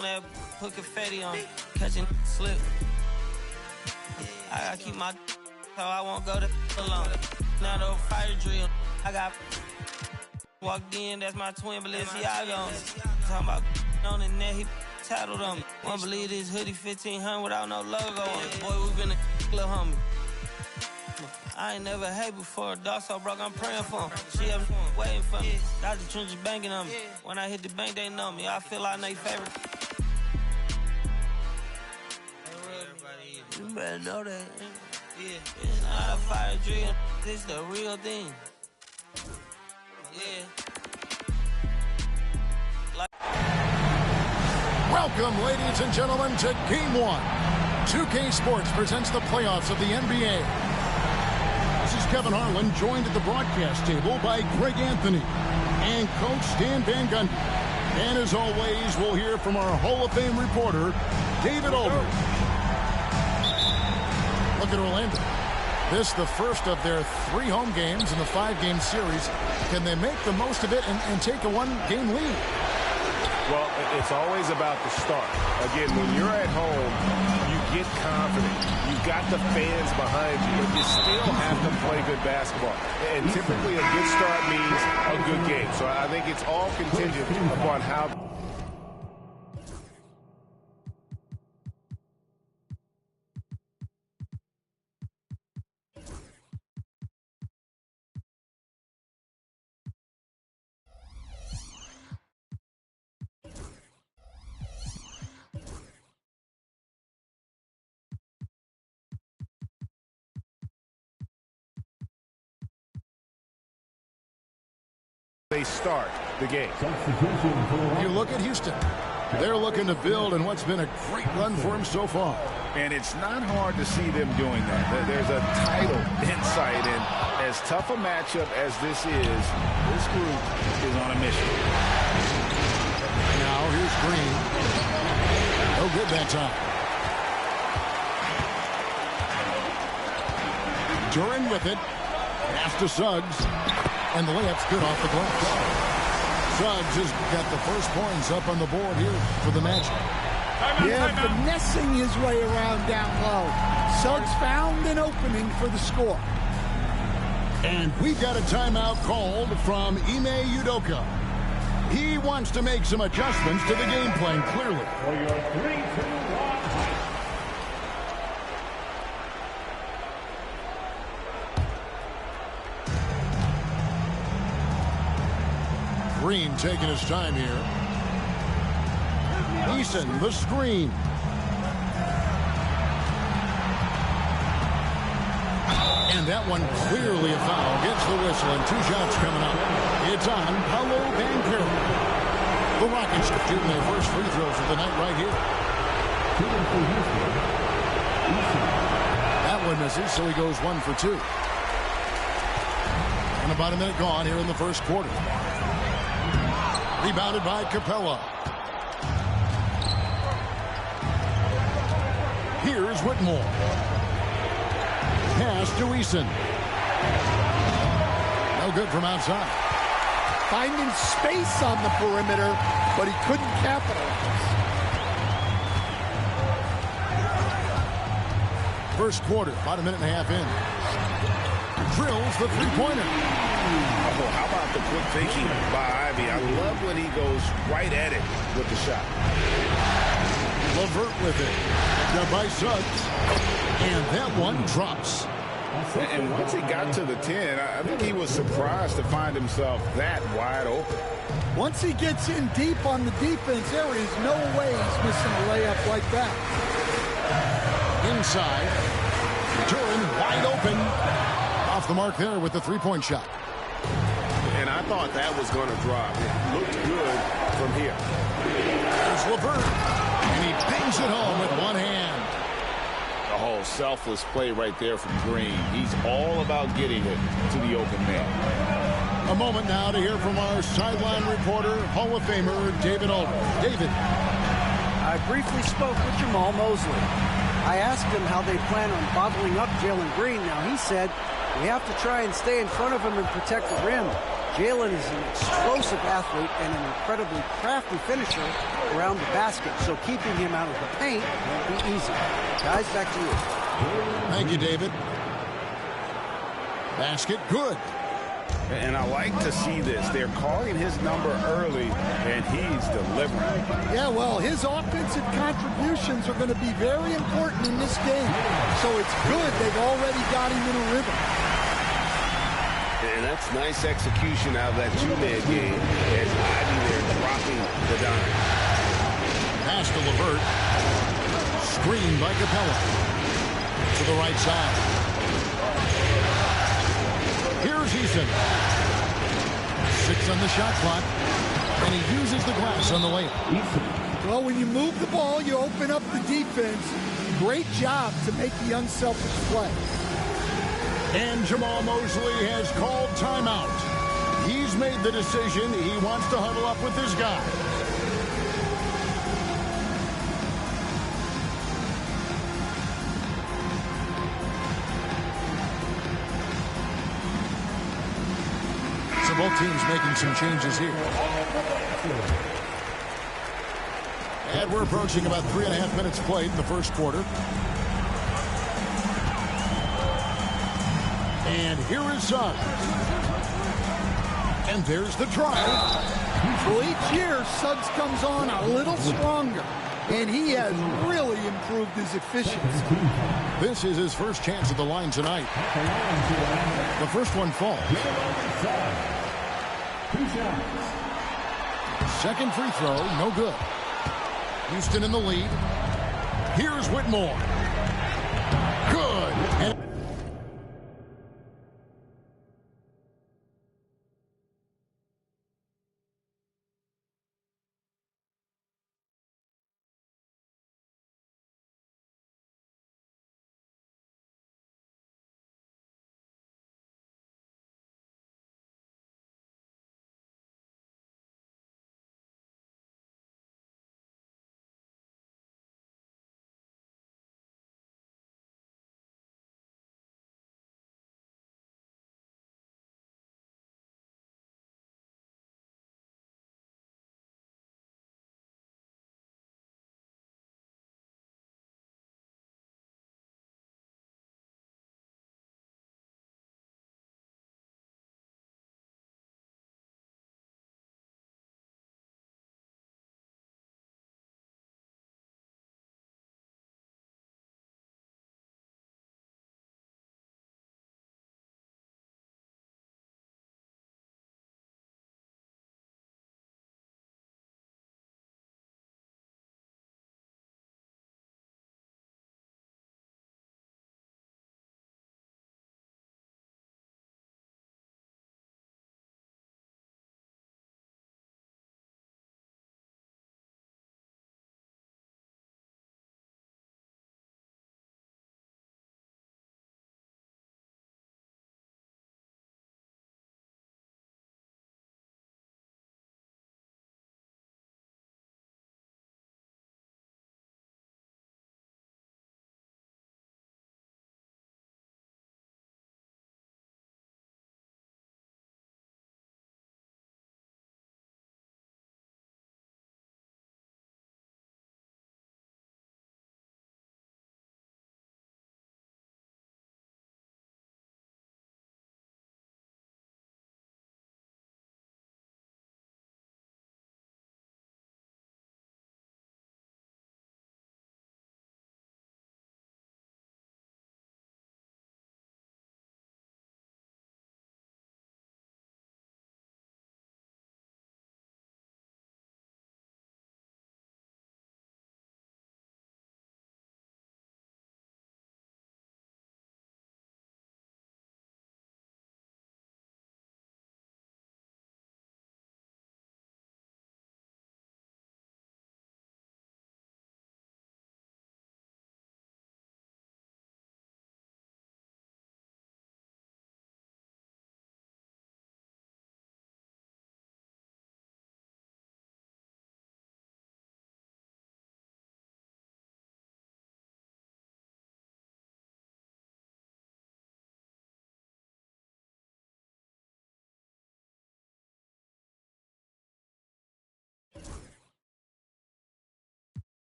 Put confetti on, catching slip. I gotta keep my so I won't go to alone. Now the fire drill, I got walked in, that's my twin Balenciaga. Talking about on the net, he tattled on me. Won't believe this hoodie 1500 without no logo on it. Boy, we been a little homie. I ain't never had before. Dog so broke, I'm praying for him. She up waiting for me. Dr. Trench is banking on me. When I hit the bank, they know me. I feel like they favorite. You better know that. Yeah, it's not a fire drill. This the real thing. Yeah. Welcome, ladies and gentlemen, to Game 1. 2K Sports presents the playoffs of the NBA. This is Kevin Harlan, joined at the broadcast table by Greg Anthony and Coach Stan Van Gundy. And as always, we'll hear from our Hall of Fame reporter, David Aldridge. Look at Orlando. This the first of their 3 home games in the 5-game series. Can they make the most of it and take a 1-game lead? Well, it's always about the start. Again, when you're at home, you get confident. You've got the fans behind you, but you still have to play good basketball. And typically a good start means a good game. So I think it's all contingent upon how... they start the game. You look at Houston. They're looking to build in what's been a great run for them so far. And it's not hard to see them doing that. There's a title in sight, and as tough a matchup as this group is on a mission. Now here's Green. No good that time. Duran with it. Pass to Suggs. And the layup's good off the glass. Suggs has got the first points up on the board here for the Magic. Yeah, finessing his way around down low. Suggs found an opening for the score. And we've got a timeout called from Ime Udoka. He wants to make some adjustments to the game plan, clearly. For your 3-2-1. Green taking his time here. Eason, the screen. And that one clearly a foul. Gets the whistle and 2 shots coming up. It's on Paolo Banchero. The Rockets shooting their first free throws of the night right here. That one misses, so he goes 1 for 2. And about a minute gone here in the first quarter. Rebounded by Capella. Here's Whitmore. Pass to Eason. No good from outside. Finding space on the perimeter, but he couldn't capitalize. First quarter, about a minute and a half in. Drills the three-pointer. Oh, how about the quick thinking by Ivy? I love when he goes right at it with the shot. LeVert with it. Now by Suggs. And that one drops. And once he got to the 10, I think he was surprised to find himself that wide open. Once he gets in deep on the defense, there is no way he's missing a layup like that. Inside. Duran wide open. Off the mark there with the three-point shot. And I thought that was going to drop. It looked good from here. There's LeVert. And he bangs it home with one hand. The whole selfless play right there from Green. He's all about getting it to the open man. A moment now to hear from our sideline reporter, Hall of Famer David Aldridge. David. I briefly spoke with Jamal Mosley. I asked him how they plan on bottling up Jalen Green. Now, he said, we have to try and stay in front of him and protect the rim. Jalen is an explosive athlete and an incredibly crafty finisher around the basket, so keeping him out of the paint won't be easy. Guys, back to you. Thank you, David. Basket good. And I like to see this. They're calling his number early, and he's delivering. Yeah, well, his offensive contributions are going to be very important in this game. So it's good they've already got him in a rhythm. And that's nice execution out of that two-man game as Ivy there dropping the dime. Pass to LeVert. Screen by Capella. To the right side. Here's Eason. 6 on the shot clock. And he uses the glass on the layup. Well, when you move the ball, you open up the defense. Great job to make the unselfish play. And Jamal Mosley has called timeout. He's made the decision. He wants to huddle up with his guy. So both teams making some changes here. And we're approaching about 3.5 minutes played in the first quarter. And here is Suggs. And there's the drive. Well, each year, Suggs comes on a little stronger, and he has really improved his efficiency. This is his first chance at the line tonight. The first one falls. Second free throw, no good. Houston in the lead. Here's Whitmore. Good. And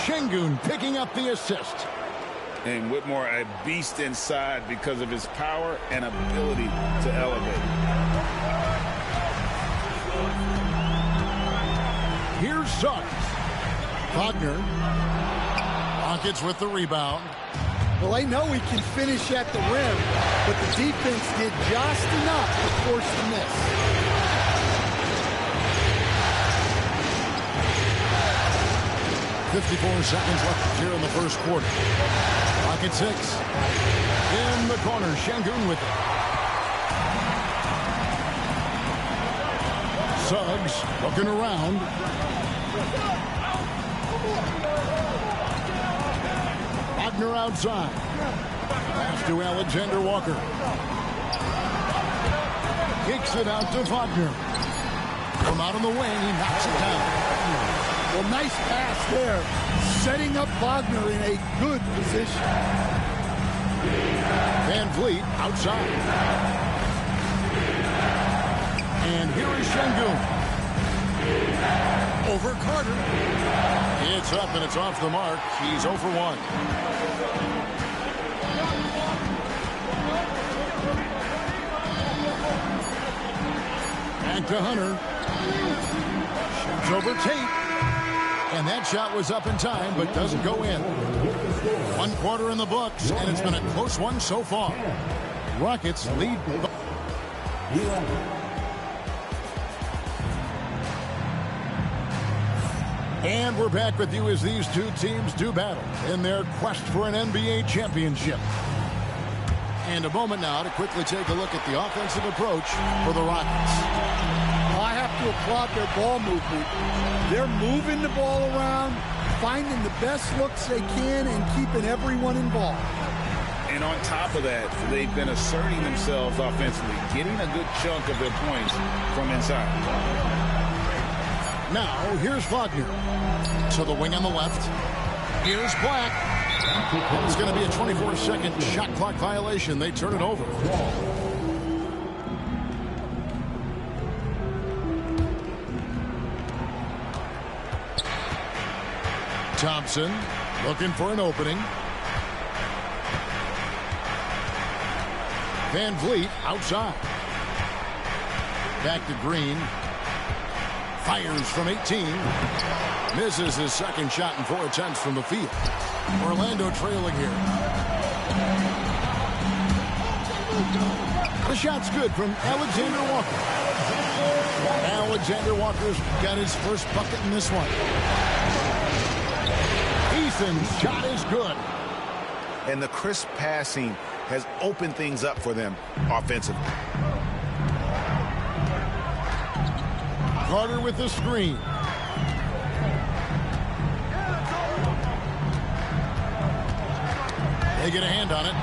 Şengün picking up the assist. And Whitmore, a beast inside because of his power and ability to elevate. Here's Suggs. Wagner. Rockets with the rebound. Well, I know he can finish at the rim, but the defense did just enough to force the miss. 54 seconds left here in the first quarter. Rocket 6. In the corner, Şengün with it. Suggs looking around. Wagner outside. Pass to Alexander Walker. Kicks it out to Wagner. From out on the wing, he knocks it down. Well, nice pass there. Setting up Wagner in a good position. Van Vliet outside. And here is Şengün. Over Carter. It's up and it's off the mark. He's 0 for 1. Back to Hunter. Shoots over Tate. And that shot was up in time, but doesn't go in. 1 quarter in the books, and it's been a close one so far. Rockets lead. And we're back with you as these two teams do battle in their quest for an NBA championship. And a moment now to quickly take a look at the offensive approach for the Rockets. Well, I have to applaud their ball movement. They're moving the ball around, finding the best looks they can, and keeping everyone involved. And on top of that, they've been asserting themselves offensively, getting a good chunk of their points from inside. Now, here's Wagner. To the wing on the left. Here's Black. It's going to be a 24-second shot clock violation. They turn it over. Thompson looking for an opening. Van Vliet outside. Back to Green. Fires from 18. Misses his second shot in 4 attempts from the field. Orlando trailing here. The shot's good from Alexander Walker. Alexander Walker's got his first bucket in this one. Eason's shot is good. And the crisp passing has opened things up for them offensively. Carter with the screen. They get a hand on it.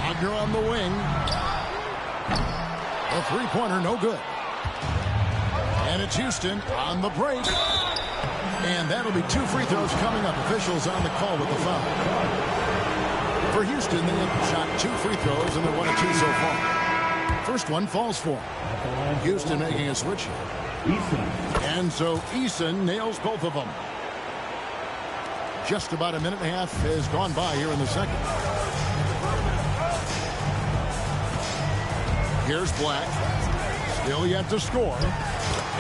Wagner on the wing. A three-pointer, no good. And it's Houston on the break. And that'll be 2 free throws coming up. Officials on the call with the foul. For Houston, they have shot 2 free throws, and they're 1 of 2 so far. First one falls for them. Houston making a switch here. And so Eason nails both of them. Just about a minute and a half has gone by here in the second. Here's Black. Still yet to score.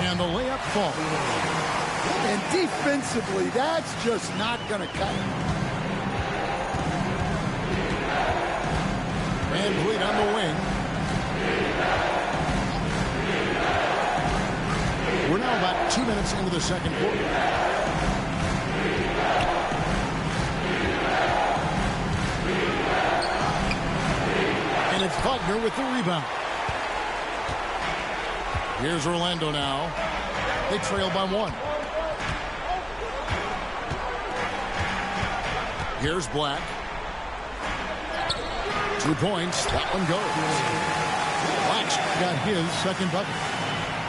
And the layup falls. And defensively, that's just not going to cut it. Van Vliet on the wing. We're now about 2 minutes into the second quarter. And it's Wagner with the rebound. Here's Orlando now. They trail by 1. Here's Black. 2 points. That one goes. Black's got his second bucket.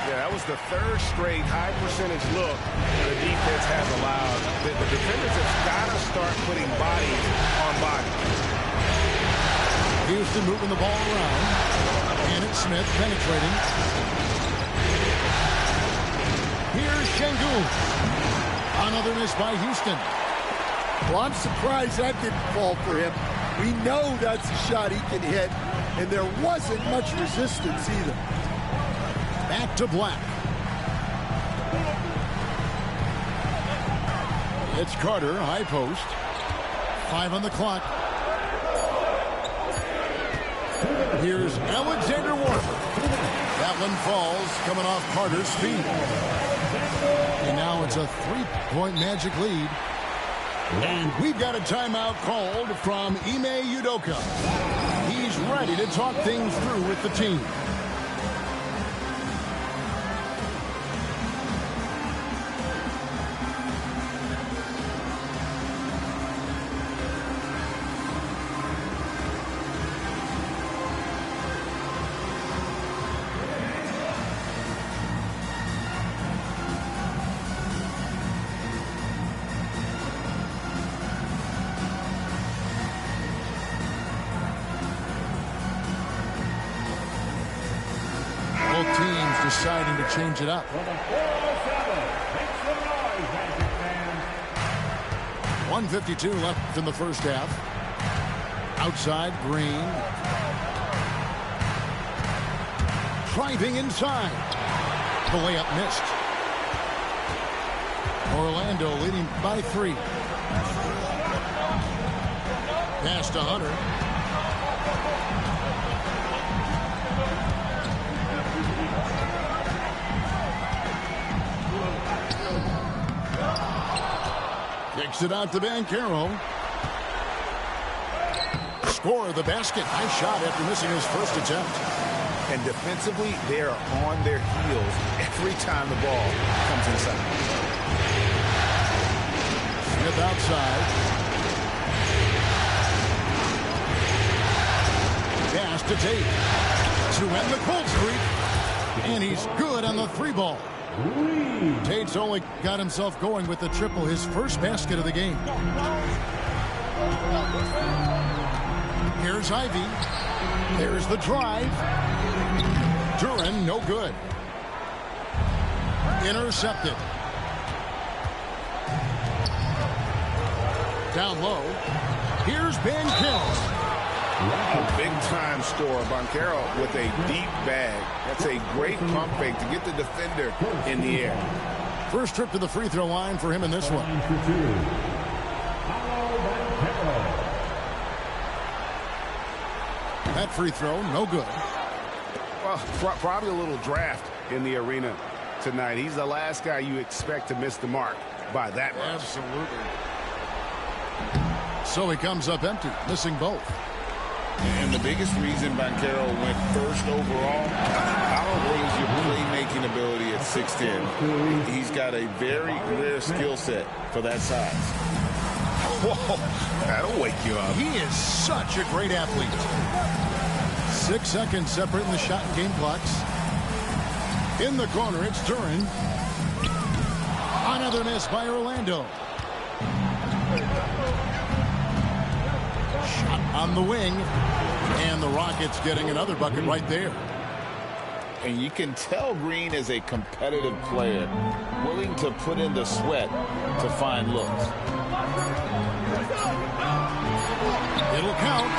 Yeah, that was the 3rd straight high percentage look the defense has allowed. The defenders have got to start putting bodies on bodies. Houston moving the ball around. And it's Smith penetrating. Here's Şengün. Another miss by Houston. Well, I'm surprised that didn't fall for him. We know that's a shot he can hit, and there wasn't much resistance either. Back to Black. It's Carter, high post. 5 on the clock. Here's Alexander Walker. That one falls, coming off Carter's feet. And now it's a 3-point Magic lead. And we've got a timeout called from Ime Udoka. He's ready to talk things through with the team. Both teams deciding to change it up. 1:52 left in the first half. Outside, Green. Driving inside. The layup missed. Orlando leading by 3. Pass to Hunter. Kicks it out to Banchero. Score the basket. Nice shot after missing his first attempt. And defensively, they are on their heels every time the ball comes inside. Smith outside. Pass to Tate. To end the cold streak. And he's good on the 3-ball. Tate's only got himself going with the triple, his first basket of the game. Here's Ivy. There's the drive. Duran, no good. Intercepted. Down low. Here's Banchero. A big-time scorer. Banchero with a deep bag. That's a great pump fake to get the defender in the air. First trip to the free throw line for him in this one. That free throw, no good. Well, probably a little draft in the arena tonight. He's the last guy you expect to miss the mark by that much. Absolutely. So he comes up empty, missing both. And the biggest reason Banchero went first overall outweighs your playmaking ability at 6'10". He's got a very rare skill set for that size. Whoa, that'll wake you up. He is such a great athlete. 6 seconds separating the shot and game clocks. In the corner, it's Duran. Another miss by Orlando. Shot on the wing. And the Rockets getting another bucket right there. And you can tell Green is a competitive player, willing to put in the sweat to find looks. It'll count.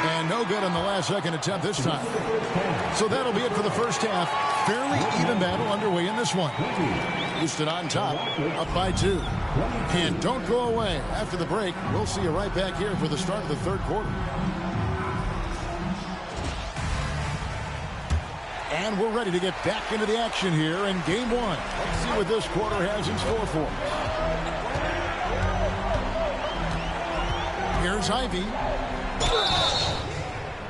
And no good on the last second attempt this time. So that'll be it for the first half. Fairly even battle underway in this one. Houston on top, up by 2. And don't go away. After the break, we'll see you right back here for the start of the third quarter. And we're ready to get back into the action here in game 1. Let's see what this quarter has in store for us. Here's Ivy.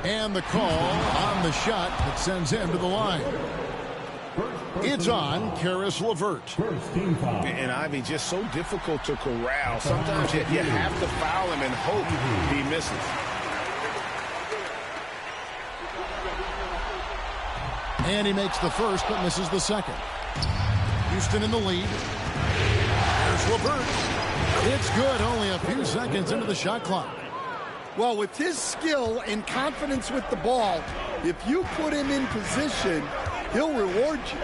And the call on the shot that sends him to the line. It's on Karis LeVert. And Ivy just so difficult to corral. Sometimes you have to foul him and hope he misses. And he makes the first but misses the second. Houston in the lead. Here's LeVert. It's good, only a few seconds into the shot clock. Well, with his skill and confidence with the ball, if you put him in position, he'll reward you.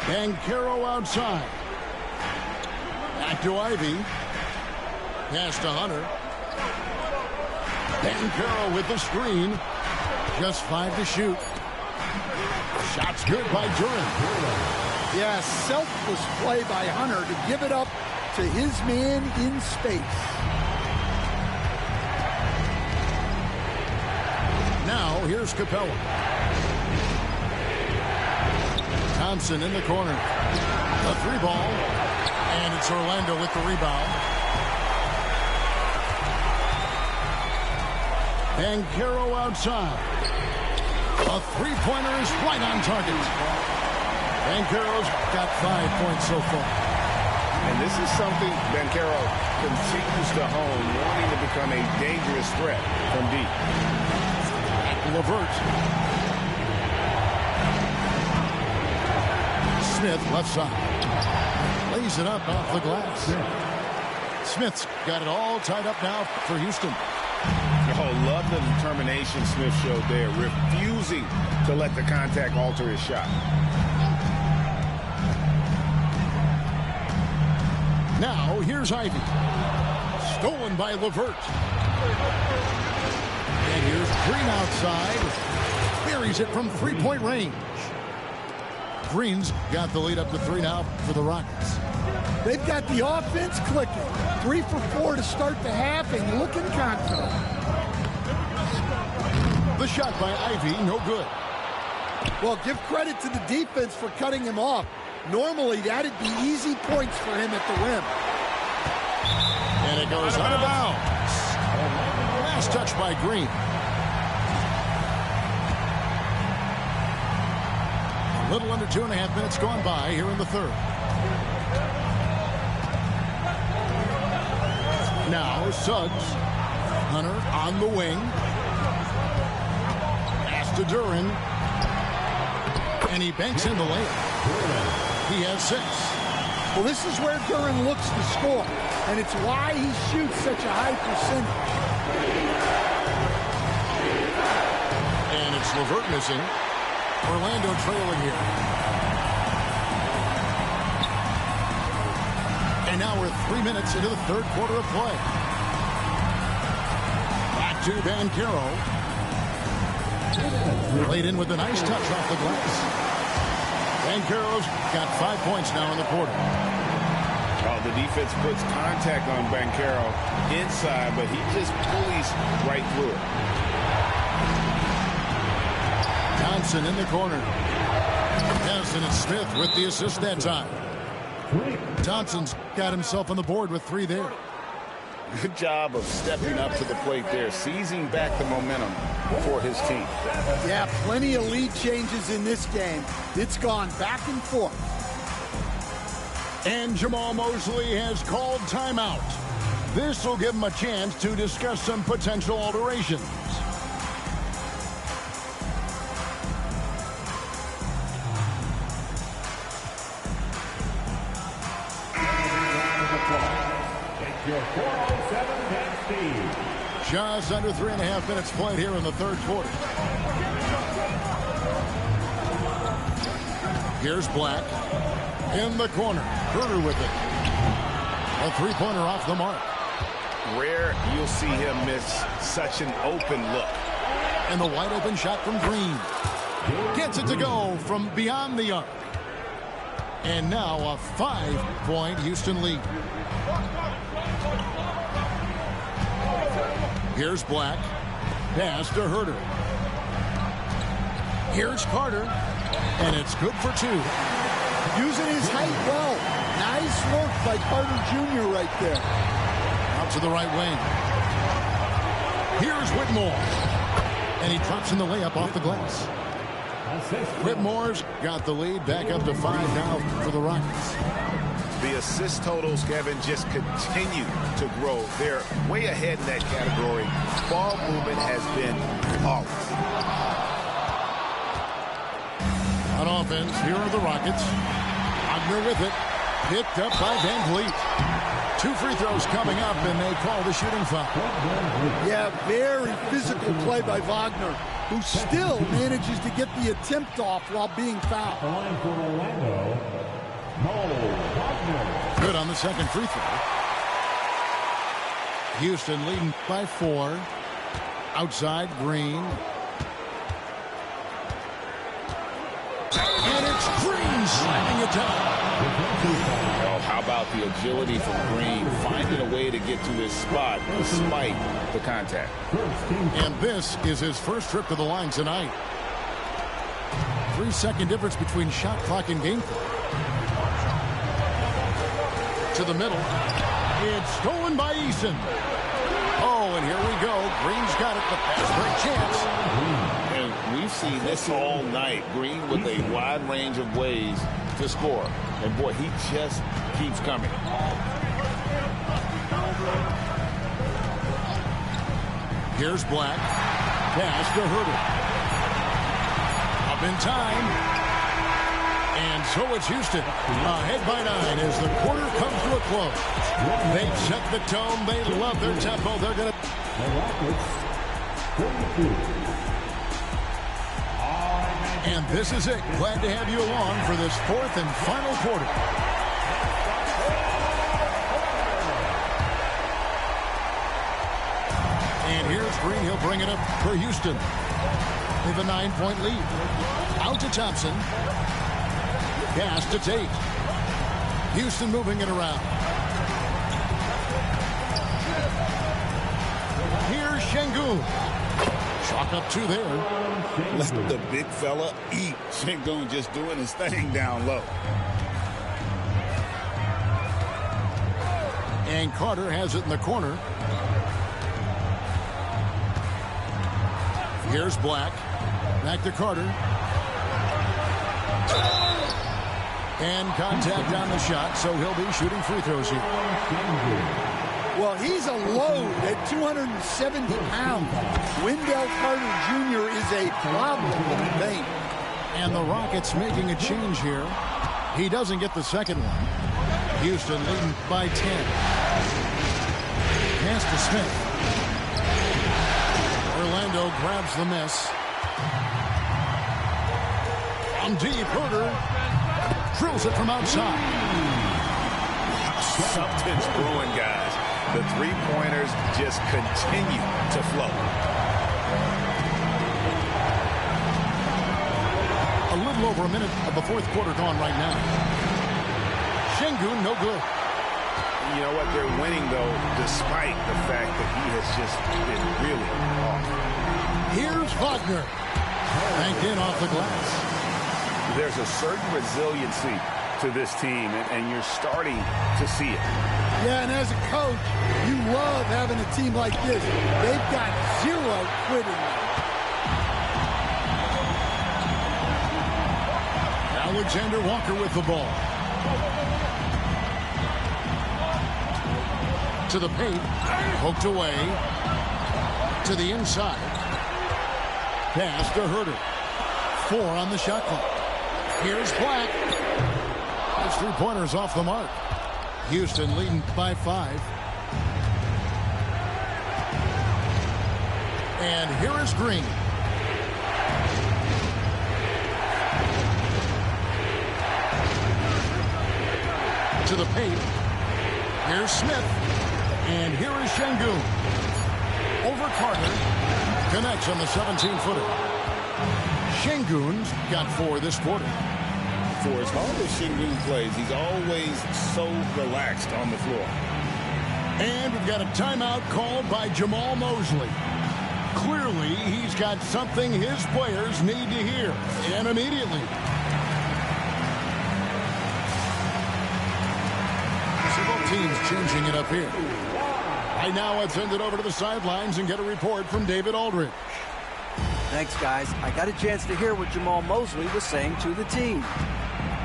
Banchero outside. Back to Ivy. Pass to Hunter. Banchero with the screen. Just 5 to shoot. Shot's good by Duran. Yeah, selfless play by Hunter to give it up to his man in space. Now, here's Capella. Thompson in the corner. A 3-ball. And it's Orlando with the rebound. Banchero outside. A 3-pointer is right on target. Banchero's got 5 points so far. And this is something Banchero continues to hone, wanting to become a dangerous threat from deep. LeVert. Smith left side. Lays it up off the glass. Smith's got it all tied up now for Houston. Oh, love the determination Smith showed there, refusing to let the contact alter his shot. Now, here's Ivy. Stolen by LeVert. And here's Green outside. Buries it from 3-point range. Green's got the lead up to 3 now for the Rockets. They've got the offense clicking. 3 for 4 to start the half and looking confident. The shot by Ivy, no good. Well, give credit to the defense for cutting him off. Normally, that'd be easy points for him at the rim. And it goes out of bounds. Last touch by Green. A little under 2.5 minutes gone by here in the third. Now Suggs. Hunter on the wing. Pass to Duran. And he banks in the layup. He has 6. Well, this is where Duran looks to score, and it's why he shoots such a high percentage. And it's LeVert missing. Orlando trailing here. And now we're 3 minutes into the third quarter of play. Back to Banchero. Played in with a nice touch off the glass. Banchero's got 5 points now in the quarter. Oh, the defense puts contact on Banchero inside, but he just pulleys right through it. Thompson in the corner. Yes, and it's Smith with the assist that time. Thompson's got himself on the board with 3 there. Good job of stepping up to the plate there, seizing back the momentum for his team. Yeah, plenty of lead changes in this game. It's gone back and forth. And Jamal Mosley has called timeout. This will give him a chance to discuss some potential alterations. Just under 3.5 minutes played here in the third quarter. Here's Black in the corner. Herter with it. A 3-pointer off the mark. Rare you'll see him miss such an open look. And the wide open shot from Green. Gets it to go from beyond the arc. And now a 5-point Houston lead. Here's Black. Pass to Herter. Here's Carter. And it's good for 2. Using his height well. Nice work by Carter Jr. right there. Out to the right wing. Here's Whitmore. And he drops in the layup off the glass. Whitmore's got the lead back up to 5 now for the Rockets. The assist totals, Kevin, just continue to grow. They're way ahead in that category. Ball movement has been flawless. On offense, here are the Rockets. Wagner with it. Picked up by Van Vliet. 2 free throws coming up, and they call the shooting foul. Yeah, very physical play by Wagner, who still manages to get the attempt off while being fouled. Good on the second free throw. Houston leading by 4. Outside, Green. And it's Green slamming it down. Oh, how about the agility from Green, finding a way to get to his spot despite the contact. And this is his first trip to the line tonight. 3-second difference between shot clock and game clock. To the middle. It's stolen by Eason. Oh, and here we go. Green's got it. The pass break chance. And we've seen this all night. Green with a wide range of ways to score. And, boy, he just keeps coming. Here's Black. Pass to Herter. Up in time. And so it's Houston. Ahead by 9 as the quarter comes to a close. They've set the tone. They love their tempo. They're going to... And this is it. Glad to have you along for this fourth and final quarter. And here's Green. He'll bring it up for Houston. They have a 9-point lead. Out to Thompson. Pass to Tate. Houston moving it around. Here's Şengün. Chalk up 2 there. Let the big fella eat. Şengün just doing his thing down low. And Carter has it in the corner. Here's Black. Back to Carter. And contact on the shot, so he'll be shooting free throws here. Well, he's a load at 270 pounds. Wendell Carter Jr. is a problem in the paint. And the Rockets making a change here. He doesn't get the second one. Houston leading by 10. Pass to Smith. Orlando grabs the miss. From deep, Herter drills it from outside. Something's brewing, guys. The three-pointers just continue to flow. A little over a minute of the fourth quarter gone right now. Şengün, no good. You know what? They're winning, though, despite the fact that he has just been really off. Here's Wagner. Banked in off the glass. There's a certain resiliency to this team, and you're starting to see it. Yeah, and as a coach, you love having a team like this. They've got zero quitting. Alexander Walker with the ball. To the paint. Poked away. To the inside. Pass to Herter. 4 on the shot clock. Here's Black. His three-pointers off the mark. Houston leading by 5. And here is Green. To the paint. Here's Smith. And here is Şengün. Over Carter. Connects on the 17-footer. Şengün's got 4 this quarter. For as hard as Şengün plays, he's always so relaxed on the floor. And we've got a timeout called by Jamal Mosley. Clearly, he's got something his players need to hear, and immediately. Several teams changing it up here. Right now, let's send it over to the sidelines and get a report from David Aldridge. Thanks, guys. I got a chance to hear what Jamal Mosley was saying to the team.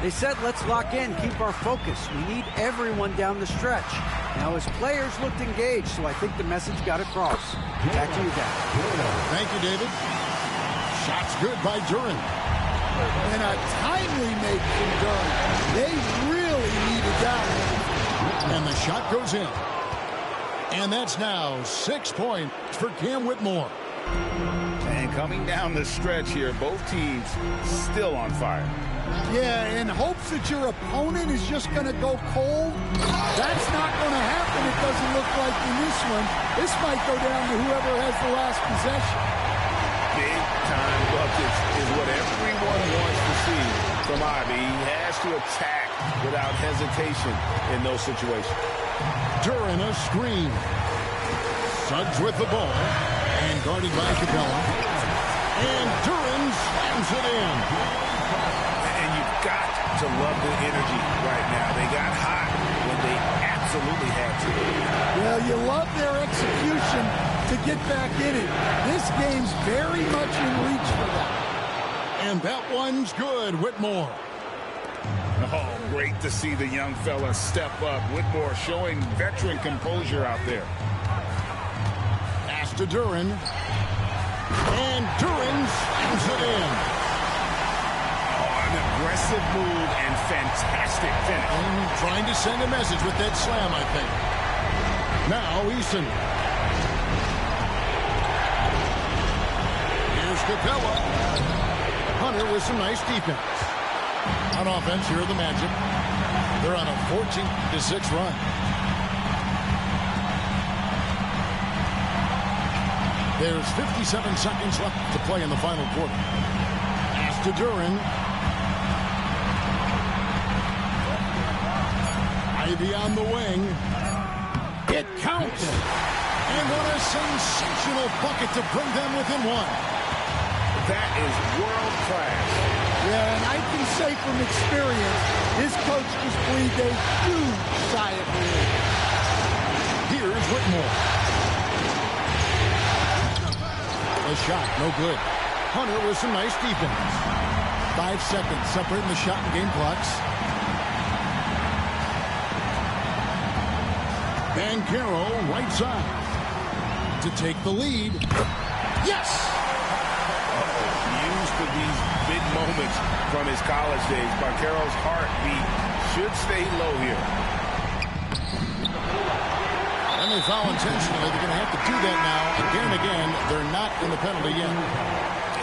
They said, let's lock in, keep our focus. We need everyone down the stretch. Now, his players looked engaged, so I think the message got across. Back to you guys. Thank you, David. Shot's good by Duren. And a timely make from Duren. They really needed that. And the shot goes in. And that's now 6 points for Cam Whitmore. And coming down the stretch here, both teams still on fire. Yeah, in hopes that your opponent is just going to go cold. That's not going to happen, it doesn't look like in this one. This might go down to whoever has the last possession. Big-time buckets is what everyone wants to see from Ivy. He has to attack without hesitation in those situations. Duran a screen. Suggs with the ball. And guarded by Capella. And Duran slams it in. And you've got to love the energy right now. They got hot when they absolutely had to. Well, you love their execution to get back in it. This game's very much in reach for them. And that one's good, Whitmore. Oh, great to see the young fella step up. Whitmore showing veteran composure out there. Pass to Duran. And Duran slams it in. Oh, an aggressive move and fantastic finish. Trying to send a message with that slam, I think. Now, Eason. Here's Capella. Hunter with some nice defense. On offense, here are the Magic. They're on a 14-6 run. There's 57 seconds left to play in the final quarter. Pass to Duran. Ivy on the wing. It counts. And what a sensational bucket to bring them within one. That is world class. Yeah, and I can say from experience, his coach just breathed a huge sigh of relief. Here's Whitmore. A shot, no good. Hunter with some nice defense. 5 seconds separating the shot and game clocks. Bankero right side to take the lead. Yes! Used to these big moments from his college days. Bankero's heartbeat should stay low here. And they foul intentionally. They're going to have to do that now. Again and again, they're not in the penalty yet.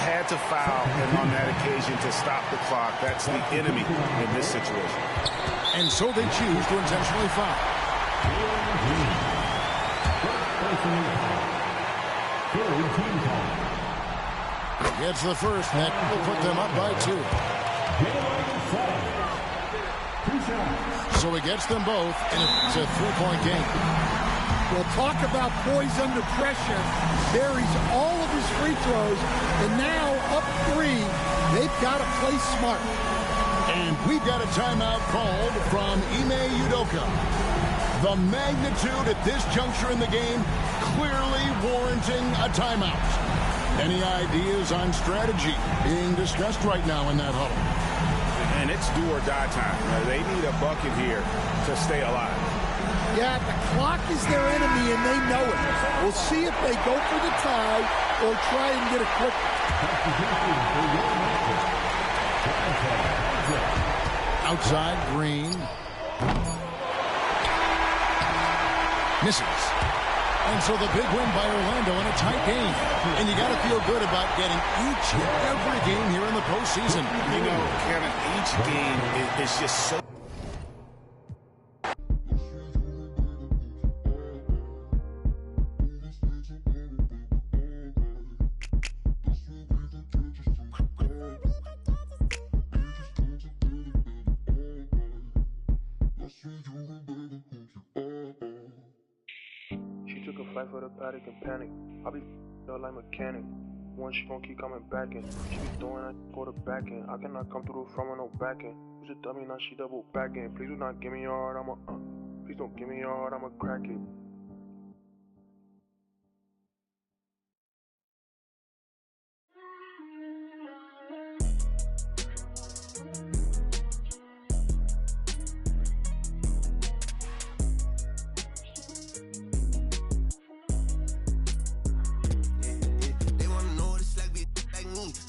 Had to foul, and on that occasion to stop the clock. That's the enemy in this situation. And so they choose to intentionally foul. Gets the first, and that will put them up by 2. So he gets them both, and it's a 3-point game. Well, talk about poise under pressure. Buries all of his free throws, and now up 3. They've got to play smart. And we've got a timeout called from Ime Udoka. The magnitude at this juncture in the game clearly warranting a timeout. Any ideas on strategy being discussed right now in that huddle? And it's do or die time. They need a bucket here to stay alive. Yeah, the clock is their enemy, and they know it. We'll see if they go for the tie or try and get a quick. Outside, Green. Misses. And so the big win by Orlando in a tight game. And you got to feel good about getting each and every game here in the postseason. You know, Kevin, each game is just so... Flight for the paddock and panic. I be up like mechanic. One, she gon' keep coming back in. She be throwing that go to back in. I cannot come through the front with no back in. Who's a dummy, now she double back in. Please do not give me your heart, please don't give me your heart, I'ma crack it.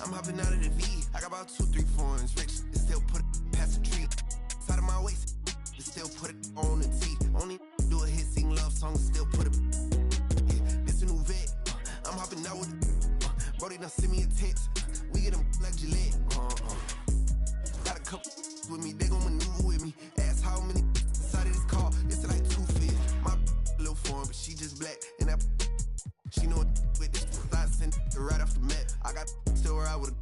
I'm hopping out of the V. I got about 2, 3 foreigns. Rich, they still put it past the tree. Side of my waist, they still put it on the T. Only do a hit, sing love songs, still put it. Yeah, this a new vet. I'm hopping out with it. Brody done send me a text. We get them like Gillette. Got a with me, they gon' maneuver with me. Ask how many inside of this car, it's like 2 feet. My little foreign, but she just black. And that she know with this I sent her right off the mat. I got still ride with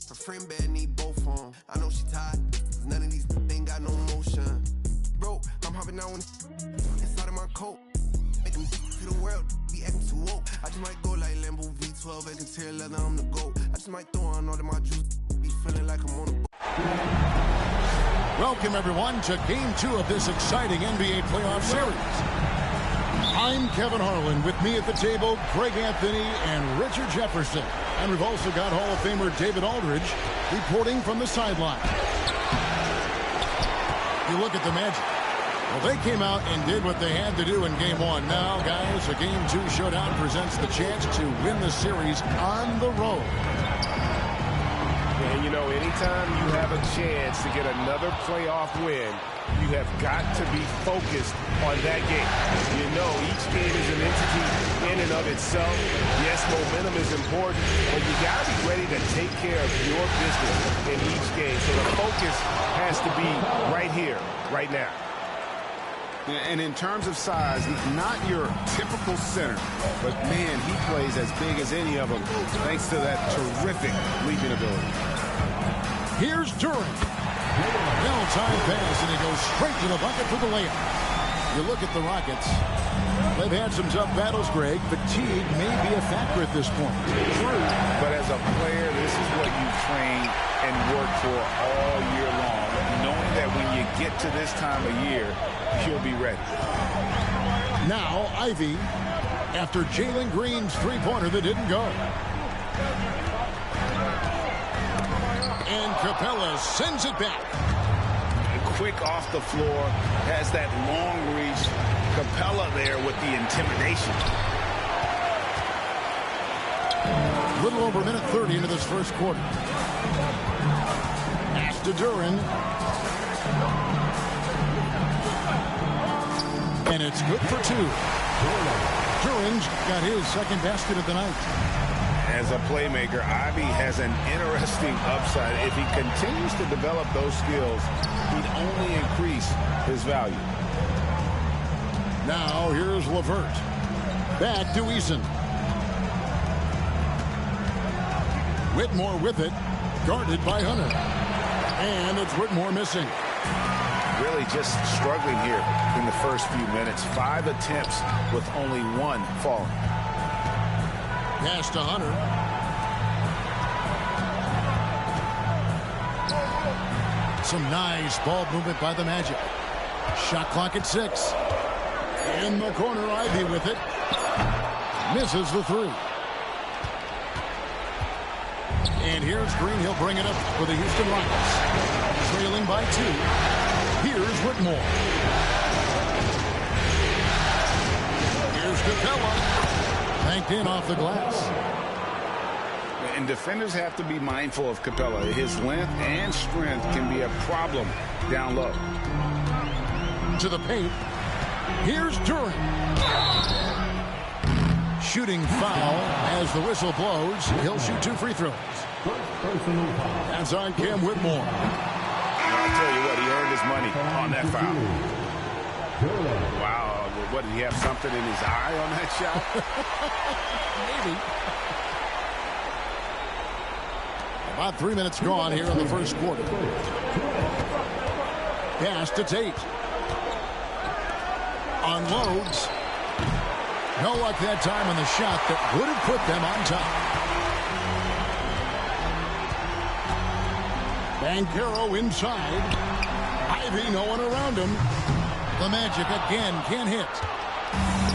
her friend bad, need both of them. I know she tired, cause none of these ain't got no motion. Bro, I'm hopping out inside of my coat. Make them to the world, be acting too woke. I just might go like Lambo V12, and tear leather, I'm the GOAT. I just might throw on all of my juice, be feeling like I'm on a boat. Welcome, everyone, to Game 2 of this exciting NBA playoff series. I'm Kevin Harlan. With me at the table, Greg Anthony and Richard Jefferson. And we've also got Hall of Famer David Aldridge reporting from the sideline. You look at the Magic. Well, they came out and did what they had to do in Game 1. Now, guys, a Game 2 showdown presents the chance to win the series on the road. And, you know, anytime you have a chance to get another playoff win, you have got to be focused on that game. You know, each game is an entity in and of itself. Yes, momentum is important, but you got to be ready to take care of your business in each game. So the focus has to be right here, right now. And in terms of size, not your typical center, but man, he plays as big as any of them thanks to that terrific leaping ability. Here's Durant. Well-timed pass, and he goes straight to the bucket for the layup. You look at the Rockets. They've had some tough battles, Greg. Fatigue may be a factor at this point. True, but as a player, this is what you train and work for all year long, knowing that when you get to this time of year, you'll be ready. Now, Ivy, after Jalen Green's three-pointer that didn't go. And Capella sends it back. Quick off the floor, has that long reach. Capella there with the intimidation. Little over a minute 30 into this first quarter. Pass to Duran. And it's good for two. Duran's got his second basket of the night. As a playmaker, Ivy has an interesting upside. If he continues to develop those skills, he'd only increase his value. Now here's LeVert. Back to Eason. Whitmore with it. Guarded by Hunter. And it's Whitmore missing. Really just struggling here in the first few minutes. 5 attempts with only 1 falling. Pass to Hunter. Some nice ball movement by the Magic. Shot clock at 6. In the corner, Ivy with it. Misses the 3. And here's Green. He'll bring it up for the Houston Rockets. Trailing by 2. Here's Whitmore. Here's Capella. Banked in off the glass. And defenders have to be mindful of Capella. His length and strength can be a problem down low. To the paint. Here's Durant. Shooting foul as the whistle blows. He'll shoot 2 free throws. That's on Cam Whitmore. I'll tell you what, he earned his money on that foul. Wow. What, did he have something in his eye on that shot? Maybe. About 3 minutes gone here in the first quarter. Pass to Tate. Unloads. No luck that time on the shot that would have put them on top. Banchero inside. Ivy, no one around him. The Magic again can't hit.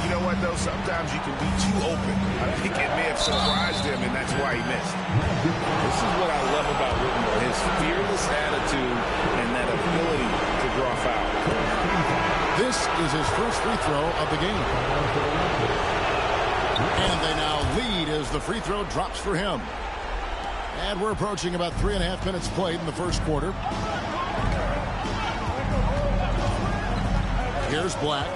You know what, though? Sometimes you can be too open. I think it may have surprised him, and that's why he missed. This is what I love about Whitmore, his fearless attitude and that ability to draw fouls. This is his first free throw of the game. And they now lead as the free throw drops for him. And we're approaching about 3.5 minutes played in the first quarter. Here's Black.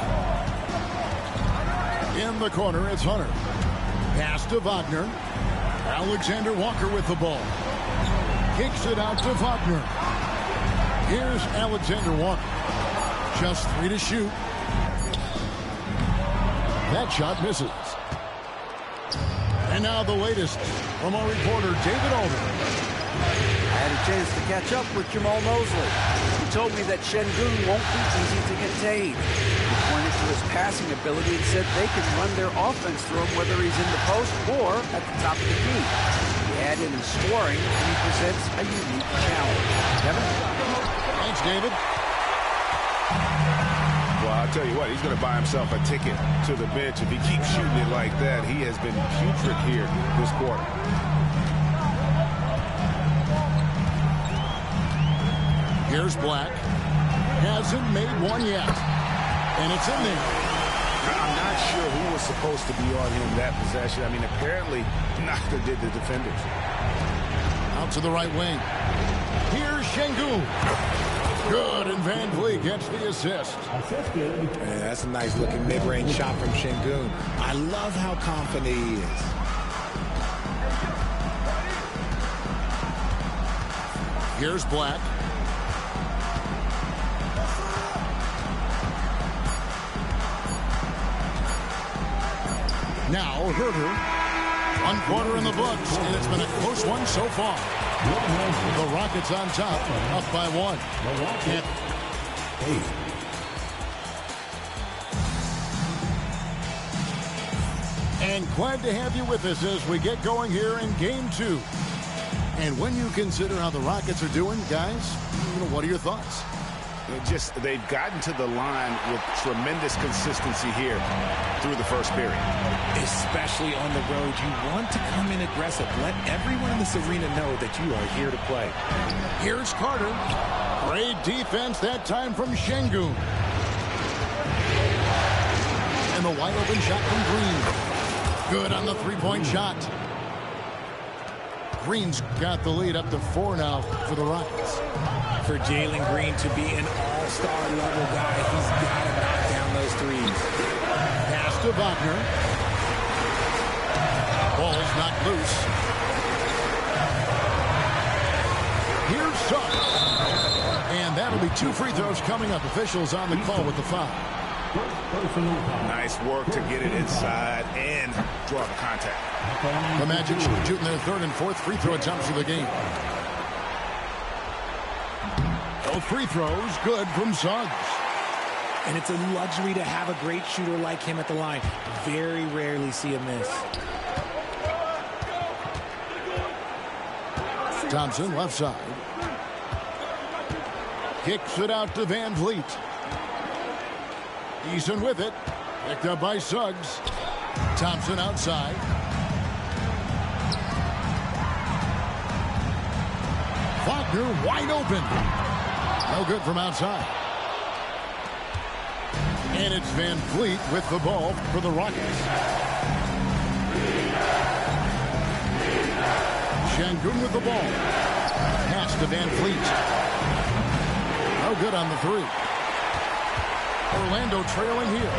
In the corner, it's Hunter. Pass to Wagner. Alexander Walker with the ball. Kicks it out to Wagner. Here's Alexander Walker. Just 3 to shoot. That shot misses. And now the latest from our reporter, David Alden. I had a chance to catch up with Jamal Mosley. He told me that Şengün won't be easy to contain. He pointed to his passing ability and said they can run their offense through him whether he's in the post or at the top of the key. He added in scoring, and he presents a unique challenge. Kevin? Thanks, David. Well, I'll tell you what, he's going to buy himself a ticket to the bench. If he keeps shooting it like that, he has been putrid here this quarter. Here's Black. Hasn't made one yet. And it's in there. I'm not sure who was supposed to be on him that possession. I mean, apparently, neither did the defenders. Out to the right wing. Here's Şengün. Good, and Van Vliet gets the assist. Man, that's a nice-looking mid-range shot from Şengün. I love how confident he is. Here's Black. Now, Herter. 1 quarter in the books, and it's been a close one so far. The Rockets on top, up by 1. And glad to have you with us as we get going here in Game 2. And when you consider how the Rockets are doing, guys, what are your thoughts? They've gotten to the line with tremendous consistency here through the first period. Especially on the road, you want to come in aggressive. Let everyone in this arena know that you are here to play. Here's Carter. Great defense that time from Şengün. And the wide open shot from Green. Good on the three-point shot. Green's got the lead up to 4 now for the Rockets. For Jalen Green to be an all-star level guy, he's got to knock down those threes. Pass to Wagner. Ball's knocked loose. Here's Suggs. And that'll be 2 free throws coming up. Officials on the call with the foul. Nice work to get it inside and draw the contact. The Magic shooting their 3rd and 4th free throw attempts of the game. Both free throws good from Suggs. And it's a luxury to have a great shooter like him at the line. Very rarely see a miss. Thompson left side. Kicks it out to Van Vliet. Eason with it. Picked up by Suggs. Thompson outside. Wagner wide open. No good from outside. And it's Van Vliet with the ball for the Rockets. Şengün with the ball. Pass to Van Vliet. No good on the 3. Orlando trailing here.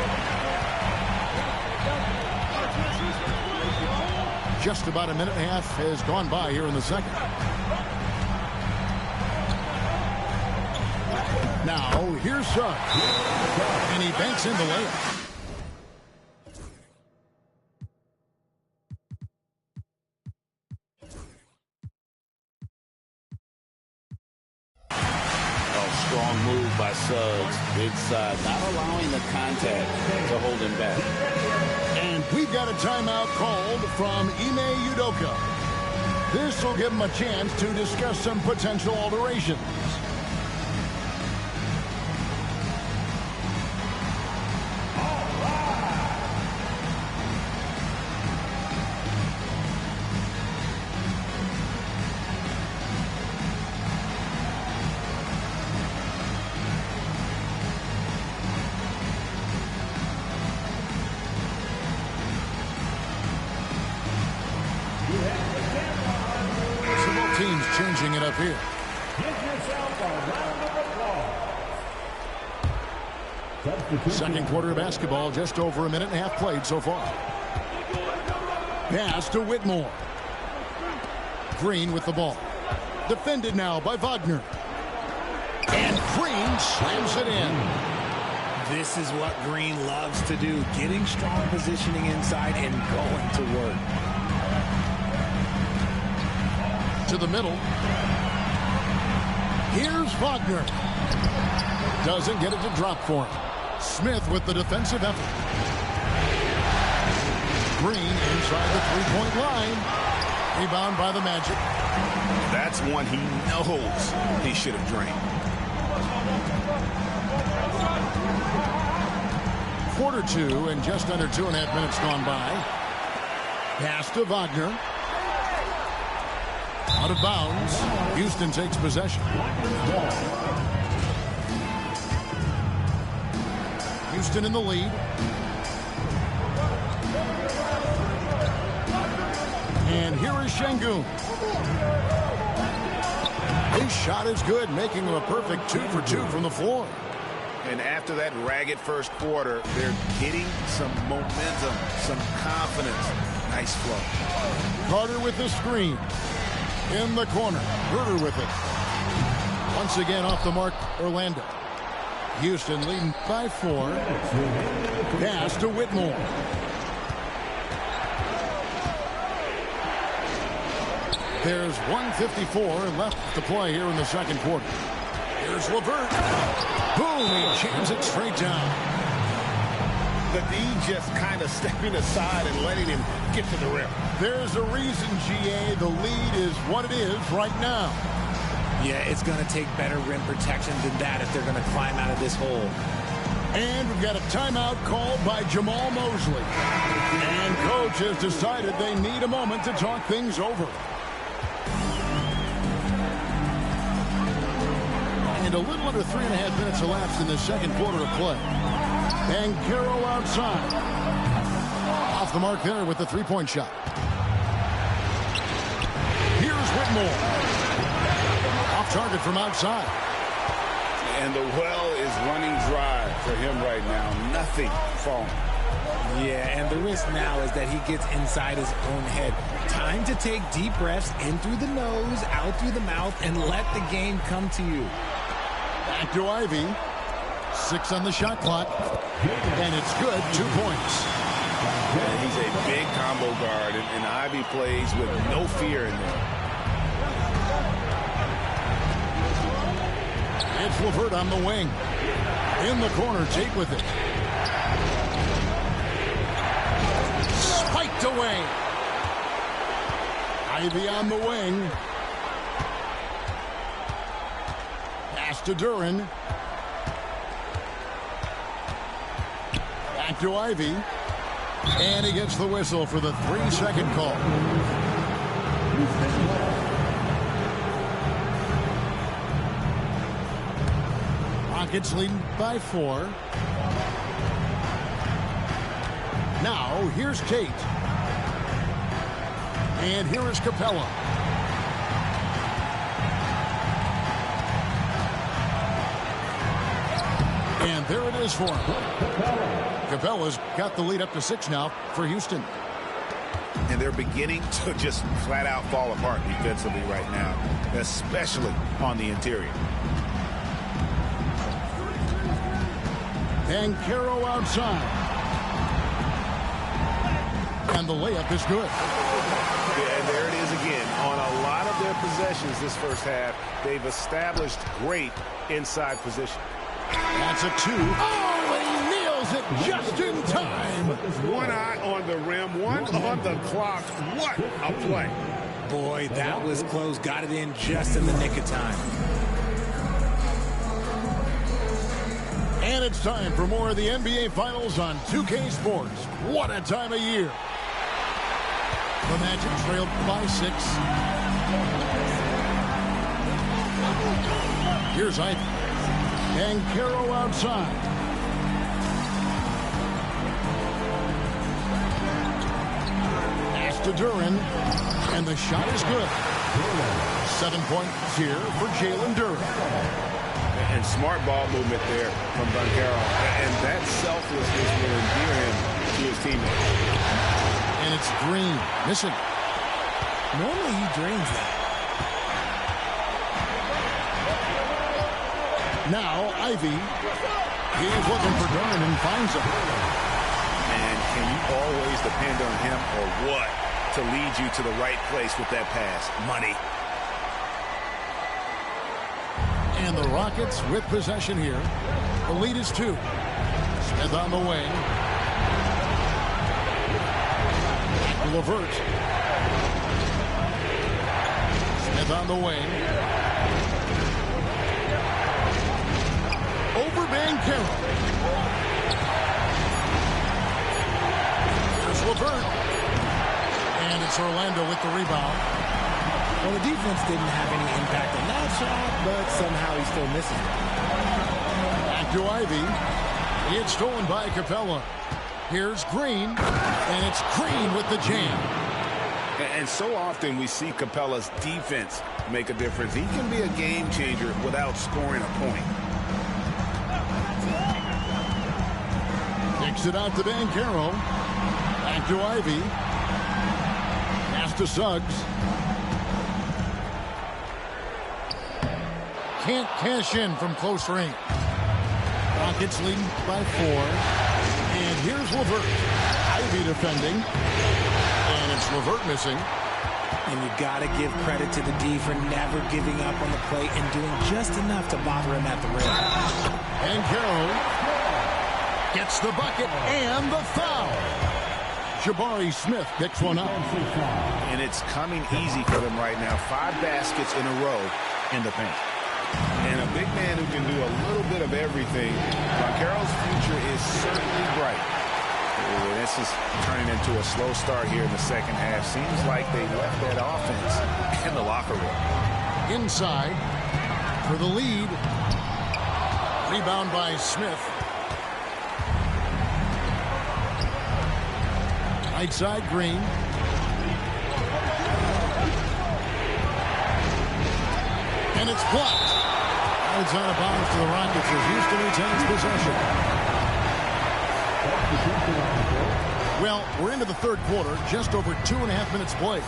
Just about a minute and a half has gone by here in the second. Now, here's Suggs. And he banks in the layup. Strong move by Suggs. Inside, not allowing the contact to hold him back. And we've got a timeout called from Ime Udoka. This will give him a chance to discuss some potential alterations. Teams changing it up here. Second quarter of basketball, just over a minute and a half played so far. Pass to Whitmore. Green with the ball. Defended now by Wagner. And Green slams it in. This is what Green loves to do, getting strong positioning inside and going to work. To the middle. Here's Wagner. Doesn't get it to drop for him. Smith with the defensive effort. Green inside the three-point line. Rebound by the Magic. That's one he knows he should have drained. Quarter two and just under 2.5 minutes gone by. Pass to Wagner. Out of bounds. Houston takes possession. Houston in the lead. And here is Şengün. His shot is good, making him a perfect 2 for 2 from the floor. And after that ragged first quarter, they're getting some momentum, some confidence. Nice flow. Carter with the screen. In the corner. Herter with it. Once again off the mark, Orlando. Houston leading by 4. Pass to Whitmore. There's 1:54 left to play here in the second quarter. Here's LeVert. Boom! He jams it straight down. The D just kind of stepping aside and letting him get to the rim. There's a reason, GA, the lead is what it is right now. Yeah, it's going to take better rim protection than that if they're going to climb out of this hole. And we've got a timeout called by Jamal Mosley. And coach has decided they need a moment to talk things over. And a little under 3.5 minutes elapsed in the second quarter of play. And Carroll outside. Off the mark there with the three-point shot. Here's Whitmore. Off target from outside. And the well is running dry for him right now. Nothing falling. Yeah, and the risk now is that he gets inside his own head. Time to take deep breaths in through the nose, out through the mouth, and let the game come to you. Back to Ivy. 6 on the shot clock. And it's good. 2 points. Yeah, he's a big combo guard, and Ivy plays with no fear in there. It's LeVert on the wing. In the corner, Tate with it. Spiked away. Ivy on the wing. Pass to Duren. Back to Ivy. And he gets the whistle for the 3-second call. Rockets leading by 4. Now, here's Tate. And here is Capella. And there it is for him. Capella's got the lead up to 6 now for Houston. And they're beginning to just flat out fall apart defensively right now, especially on the interior. And Carroll outside. And the layup is good. Yeah, and there it is again. On a lot of their possessions this first half, they've established great inside position. That's a 2. Oh, and he nails it just in time. One eye on the rim, one on the clock. What a play. Boy, that was close. Got it in just in the nick of time. And it's time for more of the NBA Finals on 2K Sports. What a time of year. The Magic trailed by 6. Here's Ivy. And Carroll outside. Pass to Duren. And the shot is good. 7 points here for Jalen Duren. And smart ball movement there from Banchero. And that selflessness will endear him to his teammates. And it's Green missing. Normally he drains that. Now Ivy. He's looking for Durham and finds him. And can you always depend on him or what to lead you to the right place with that pass? Money. And the Rockets with possession here. The lead is 2. Smith on the wing. LeVert. Smith on the wing. Over Banchero. There's LeVert. And it's Orlando with the rebound. Well, the defense didn't have any impact on that shot, but somehow he still misses it. Back to Ivy. It's stolen by Capella. Here's Green, and it's Green with the jam. And so often we see Capella's defense make a difference. He can be a game changer without scoring a point. Kicks it out to Banchero. Back to Ivy. Pass to Suggs. Can't cash in from close range. Rockets leading by 4. And here's LeVert. Ivy defending. And it's LeVert missing. And you got to give credit to the D for never giving up on the play and doing just enough to bother him at the rim. And Carroll gets the bucket and the foul. Jabari Smith picks one up. And it's coming easy for them right now. 5 baskets in a row in the paint. And a big man who can do a little bit of everything. Banchero's future is certainly bright. This is turning into a slow start here in the second half. Seems like they left that offense in the locker room. Inside for the lead. Rebound by Smith. Right side, Green. And it's blocked. It's out of bounds to the Rockets as Houston retains possession. Well, we're into the third quarter, just over 2.5 minutes played.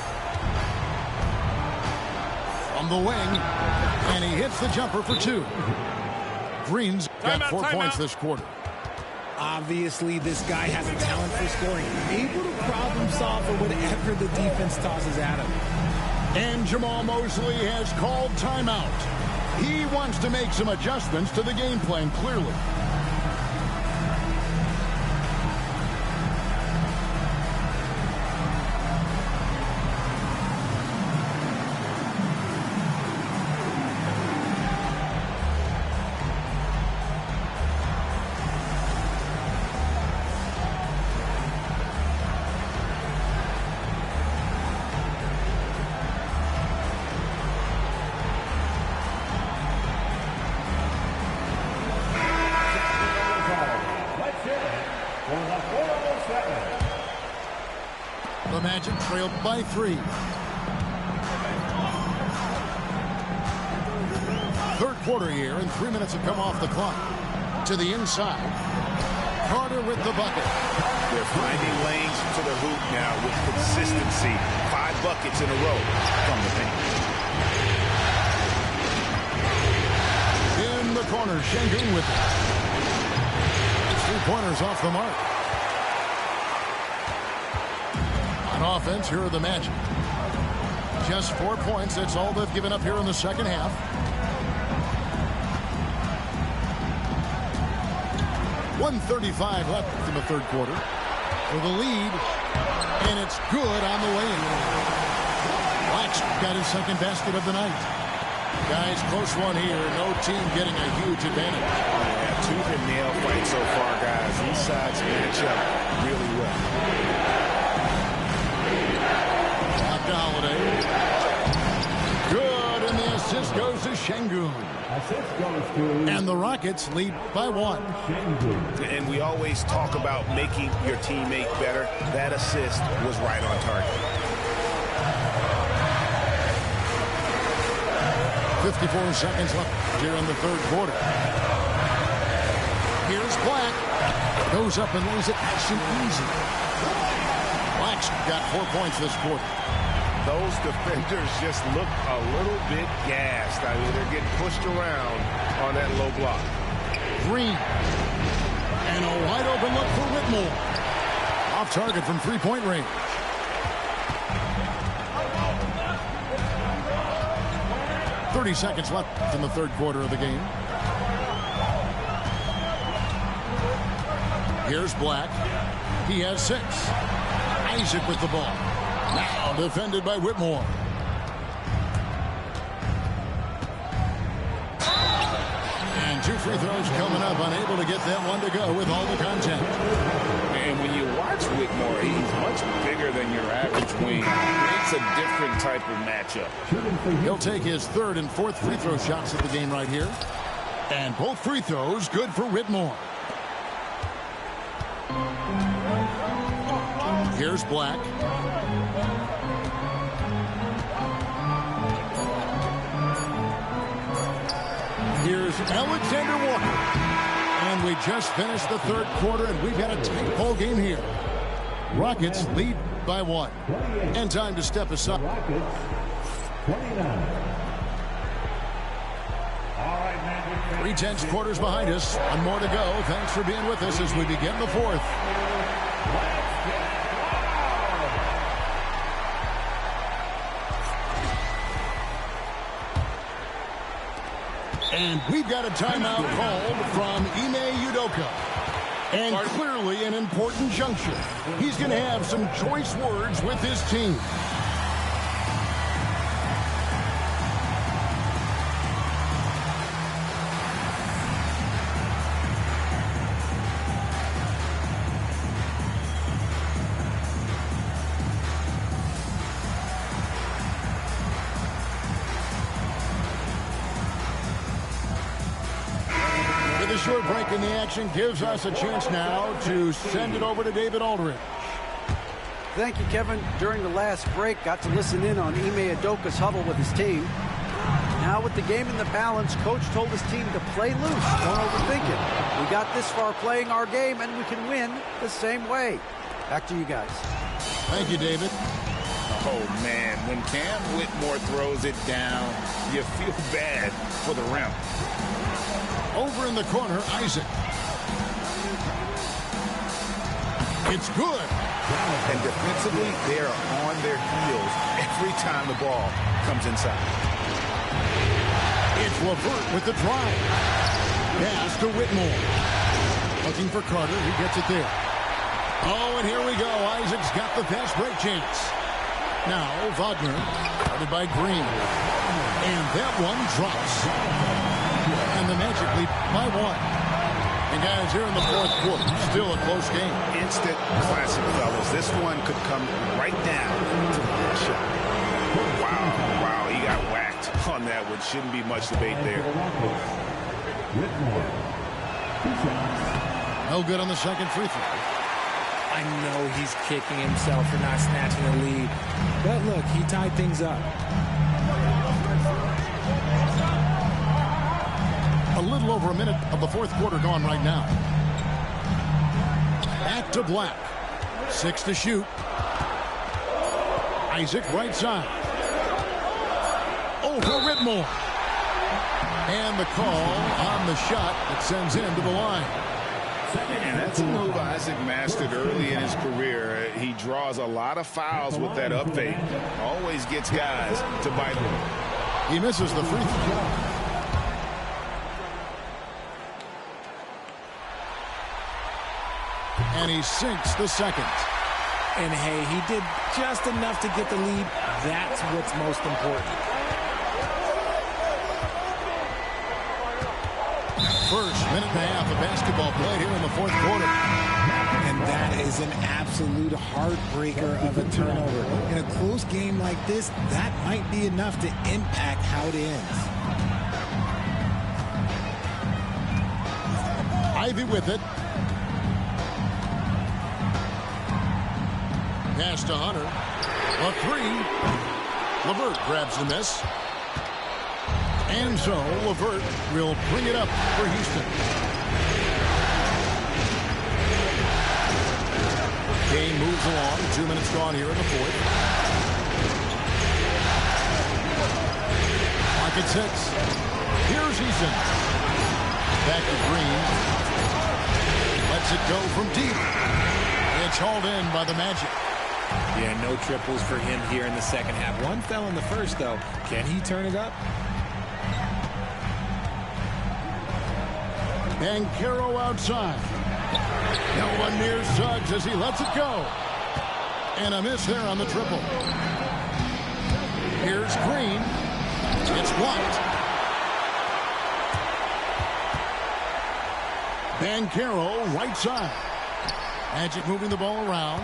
From the wing, and he hits the jumper for 2. Green's got 4 points this quarter. Obviously, this guy has a talent for scoring. Able to problem solve for whatever the defense tosses at him. And Jamal Mosley has called timeout. He wants to make some adjustments to the game plan, clearly. The Magic trailed by 3. Third quarter here, and 3 minutes have come off the clock. To the inside. Carter with the bucket. They're finding lanes to the hoop now with consistency. 5 buckets in a row from the paint. In the corner, Şengün with it. 3-pointers off the mark. On offense, here are the Magic. Just 4 points. That's all they've given up here in the second half. .135 left in the third quarter. For the lead. And it's good on the way in. Black's got his second basket of the night. Guys, close one here. No team getting a huge advantage. Yeah, tooth and nail fight so far, guys. These sides match up really well. Holiday. Good, and the assist goes to Şengün. And the Rockets lead by 1. And we always talk about making your teammate better. That assist was right on target. 54 seconds left here in the third quarter. Here's Black. Goes up and lays it nice and easy. Black's got 4 points this quarter. those defenders just look a little bit gassed. I mean, they're getting pushed around on that low block. Green. And a wide open look for Whitmore. Off target from three-point range. .30 seconds left in the third quarter of the game. Here's Black. He has 6. Isaac with the ball. Now defended by Whitmore. And 2 free throws coming up. Unable to get that one to go with all the contact. And when you watch Whitmore, he's much bigger than your average wing. It's a different type of matchup. He'll take his 3rd and 4th free throw shots of the game right here. And both free throws good for Whitmore. Here's Black. Here's Alexander Walker. And we just finished the third quarter, and we've got a tight ball game here. Rockets lead by 1. And time to step aside. 3/10 quarters behind us. 1 more to go. Thanks for being with us as we begin the 4th. And we've got a timeout called from Ime Udoka. And clearly an important juncture. He's going to have some choice words with his team. Short break in the action gives us a chance now to send it over to David Aldridge. Thank you, Kevin. During the last break, got to listen in on Ime Udoka's huddle with his team. Now with the game in the balance, Coach told his team to play loose. Don't overthink it. We got this far playing our game, and we can win the same way. Back to you guys. Thank you, David. Oh, man. When Cam Whitmore throws it down, you feel bad for the rim. Over in the corner, Isaac. It's good. And defensively, they are on their heels every time the ball comes inside. It's LeVert with the drive. Pass to Whitmore. Looking for Carter. He gets it there. Oh, and here we go. Isaac's got the fast break chance. Now, Wagner, guarded by Green. And that one drops. And the Magic lead by 1. And guys, here in the fourth quarter, still a close game. Instant classic, fellas. This one could come right down to the shot. Wow, he got whacked on that one. Shouldn't be much debate there. No good on the second free throw. I know he's kicking himself for not snatching the lead. But look, he tied things up. A little over a minute of the fourth quarter gone right now. Back to Black. 6 to shoot. Isaac right side. Over Whitmore. And the call on the shot that sends him to the line. And that's a move Isaac mastered early in his career. He draws a lot of fouls with that up fake. Always gets guys to bite him. He misses the free throw. And he sinks the second. And hey, he did just enough to get the lead. That's what's most important. First minute and a half of basketball played here in the fourth quarter. And that is an absolute heartbreaker of a turnover. In a close game like this, that might be enough to impact how it ends. Ivy with it. Pass to Hunter. A 3. LeVert grabs the miss. And so LeVert will bring it up for Houston. Game moves along. 2 minutes gone here in the fourth. back at 6. Here's Eason. Back to Green. Lets it go from deep. It's hauled in by the Magic. Yeah, no triples for him here in the second half. One fell in the first, though. Can he turn it up? Banchero outside. No one near Suggs as he lets it go. And a miss there on the triple. Here's Green. It's blocked. Banchero right side. Magic moving the ball around.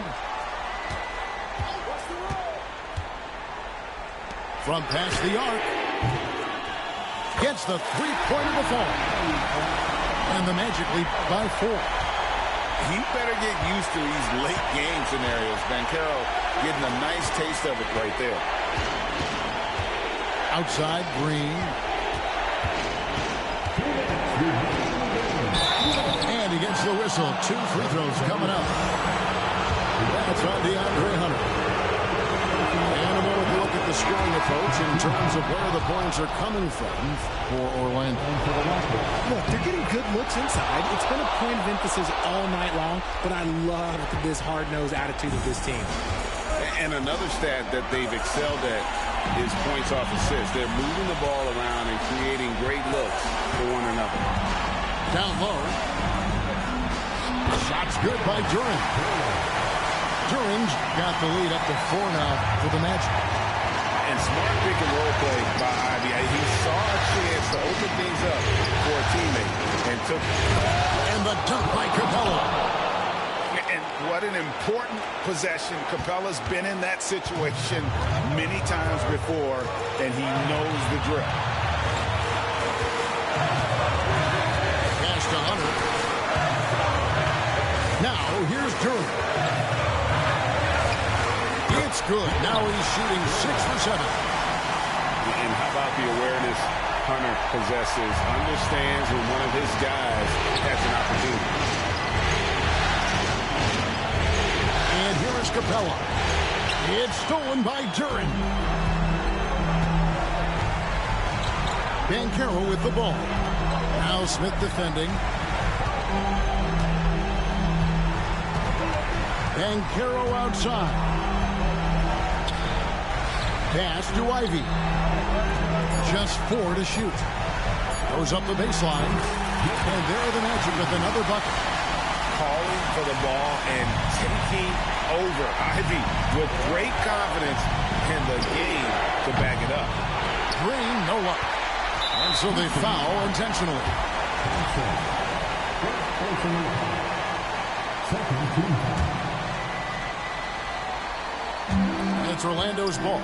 From past the arc. Gets the three-pointer to fall. And the Magic lead by 4. He better get used to these late game scenarios. Banchero getting a nice taste of it right there. Outside, Green. And he gets the whistle. 2 free throws coming up. That's on DeAndre Hunter. And a moment to look at the scoring approach in terms of where the points are coming from for Orlando. Look, they're getting good looks inside. It's been a point of emphasis all night long, but I love this hard-nosed attitude of this team. And another stat that they've excelled at is points off assists. They're moving the ball around and creating great looks for one another. Down low. Shot's good by Duran. Duran's got the lead up to 4 now for the Magic. And smart pick and roll play by Ivy. He saw a chance to open things up for a teammate and took it. And the dunk by Capella. And what an important possession. Capella's been in that situation many times before, and he knows the drill. Pass to Hunter. Now here's Duran. It's good. Now he's shooting 6 for 7. And how about the awareness Hunter possesses? Understands when one of his guys has an opportunity. And here is Capella. It's stolen by Duran. Banchero with the ball. Now Smith defending. Banchero outside. Pass to Ivy. Just 4 to shoot. Goes up the baseline. And there are the Magic with another bucket. Calling for the ball and taking over. Ivy with great confidence in the game to back it up. Green, no luck. And so they foul intentionally. It's Orlando's ball.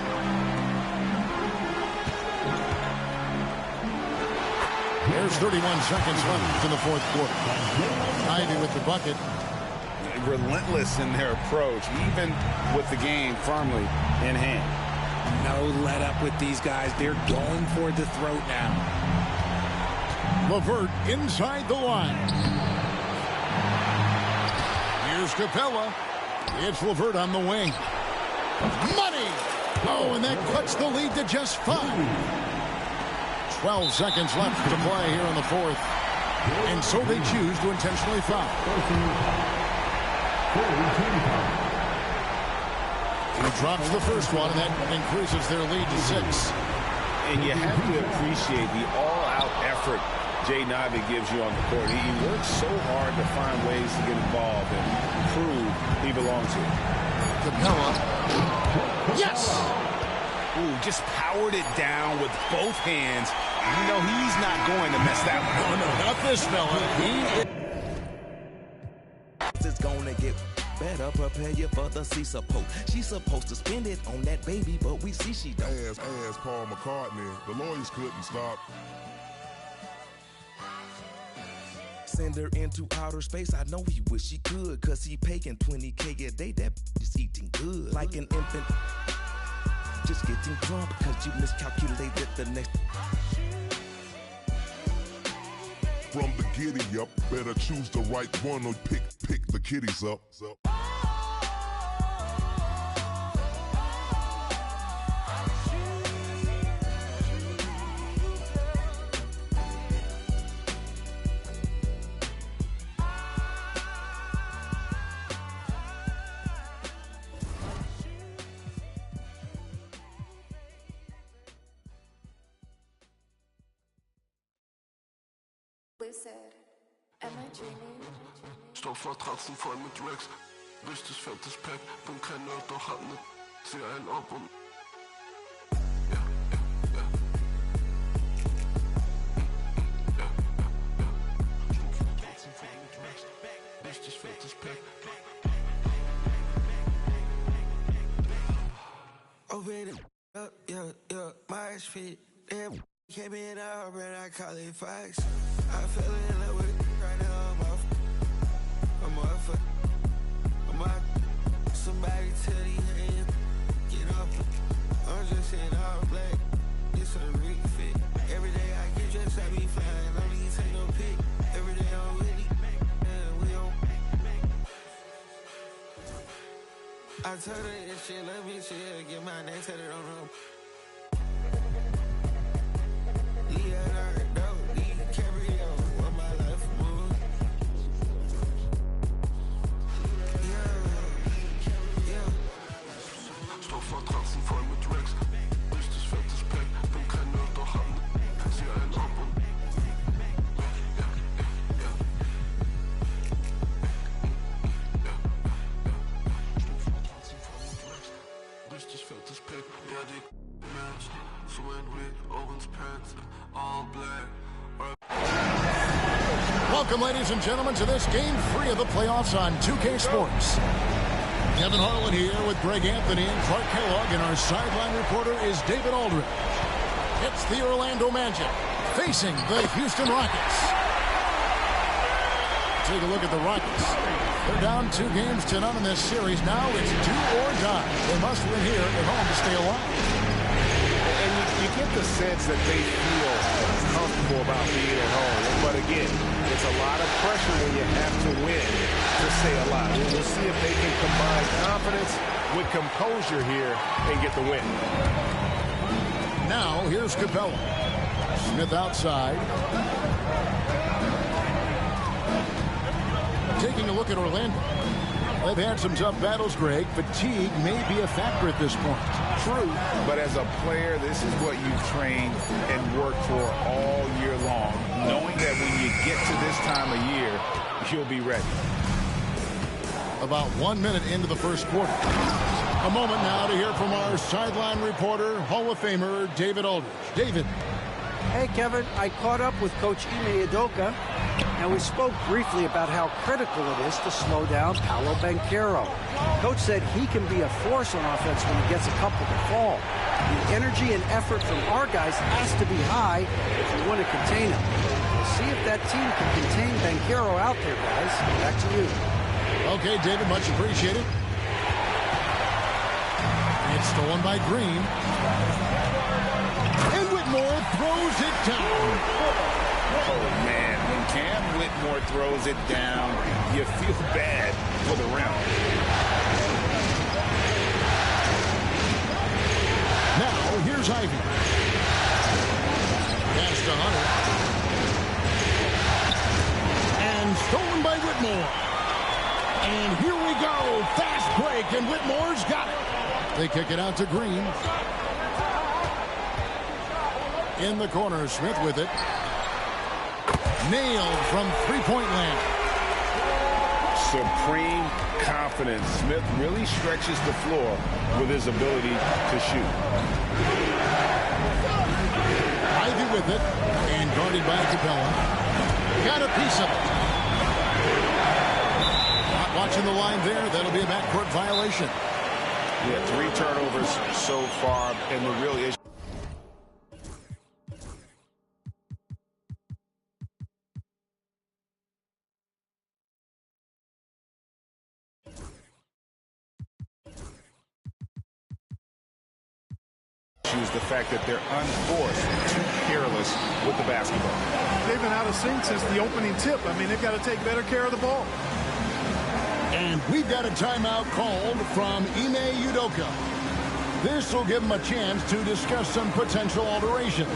There's 31 seconds left in the fourth quarter. Ivy with the bucket. Relentless in their approach, even with the game firmly in hand. No let up with these guys. They're going for the throat now. LeVert inside the line. Here's Capella. It's LeVert on the wing. Money! Oh, and that cuts the lead to just 5. 12 seconds left to play here in the fourth. And so they choose to intentionally foul. He drops the first one, and that increases their lead to 6. And you have to appreciate the all-out effort Jaden Ivey gives you on the court. He works so hard to find ways to get involved and prove he belongs here. Capella. Yes! Ooh, just powered it down with both hands. You know he's not going to mess that one up. No, not this fella. It's gonna get better, prepare you for the C support. She's supposed to spend it on that baby, but we see she don't. As Paul McCartney, the lawyers couldn't stop. Send her into outer space, I know he wish he could, cause he paying $20K a day, that is eating good. Like an infant, just getting drunk, cause you miscalculated the next. From the giddy up, better choose the right one or pick the kiddies up. Stoffvertratzen voll mit Rex. Richtig fettes Pack, bin kein Nerd, doch hab ne zieh einen ab und richtig fettes Pack. Open it up, yeah, my feet. Damn, came in out, but I call it facts. I fell in love with it right now, I'm off. Somebody tell these hands, get up. I'm just in all black, it's a refit. Every day I get dressed, I be flying, don't need to take no pic. Every day I'm with it, and we on. I told her this shit, let me chill, get my name tatted on her. Leonardo, DiCaprio, what my life moves. Stoffvertratzen voll mit Rex. Richtig fettes Pack, bin kein Nerd, doch hab ne zieh einen ab und richtig fettes Pack, ja die Match. Swing with Owens pants, all black. Welcome, ladies and gentlemen, to this Game 3 of the playoffs on 2K Sports. Kevin Harlan here with Greg Anthony and Clark Kellogg, and our sideline reporter is David Aldridge. It's the Orlando Magic facing the Houston Rockets. Take a look at the Rockets. They're down 2 games to none in this series. Now it's do or die. They must win here at home to stay alive. And you get the sense that they feel comfortable about being at home. But again, it's a lot of pressure when you have to win to stay alive. We'll see if they can combine confidence with composure here and get the win. Now, here's Capella. Smith outside. Taking a look at Orlando. They've had some tough battles, Greg. Fatigue may be a factor at this point. True, but as a player, this is what you train and work for all year long, knowing that when you get to this time of year, you'll be ready. About 1 minute into the first quarter. A moment now to hear from our sideline reporter, Hall of Famer David Aldridge. David. Hey, Kevin, I caught up with Coach Ime Udoka, and we spoke briefly about how critical it is to slow down Paolo Banchero. Coach said he can be a force on offense when he gets a couple to fall. The energy and effort from our guys has to be high if we want to contain him. We'll see if that team can contain Banchero out there, guys. Back to you. Okay, David, much appreciated. It's stolen by Green. And Whitmore throws it down. Oh, man, when Cam Whitmore throws it down, you feel bad for the rim. Now, here's Ivy. Pass to Hunter. And stolen by Whitmore. And here we go. Fast break, and Whitmore's got it. They kick it out to Green. In the corner, Smith with it. Nailed from three-point land. Supreme confidence. Smith really stretches the floor with his ability to shoot. Ivy with it, and guarded by Capella. Got a piece of it. Not watching the line there. That'll be a backcourt violation. Yeah, 3 turnovers so far, and the real issue. Is the fact that they're unforced, too careless with the basketball. They've been out of sync since the opening tip. I mean, they've got to take better care of the ball. And we've got a timeout called from Ime Udoka. This will give them a chance to discuss some potential alterations.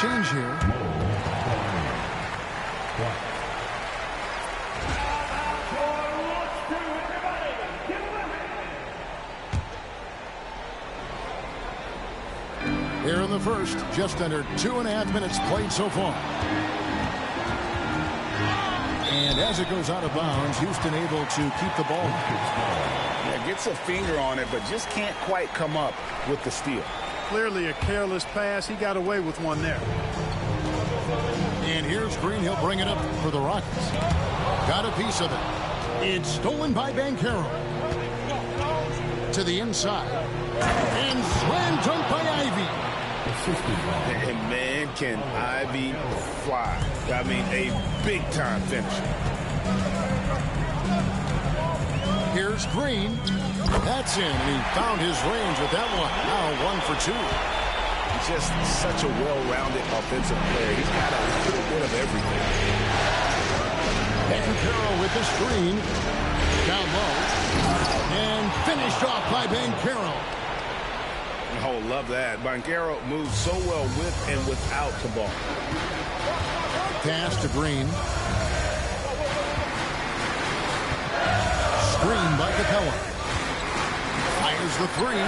change here. Here in the first, just under 2.5 minutes played so far. And as it goes out of bounds, Houston able to keep the ball. Yeah, gets a finger on it, but just can't quite come up with the steal. Clearly a careless pass. He got away with one there. And here's Green. He'll bring it up for the Rockets. Got a piece of it. It's stolen by Banchero. To the inside. And slam dunk by Ivy. And man, can Ivy fly. I mean, a big-time finisher. Here's Green. That's in. And he found his range with that one. Now 1 for 2. Just such a well-rounded offensive player. He's got a little bit of everything. Banchero with the screen. Down low. And finished off by Banchero. Oh, love that. Banchero moves so well with and without the ball. Pass to Green. Screen by Capella. Fires the three.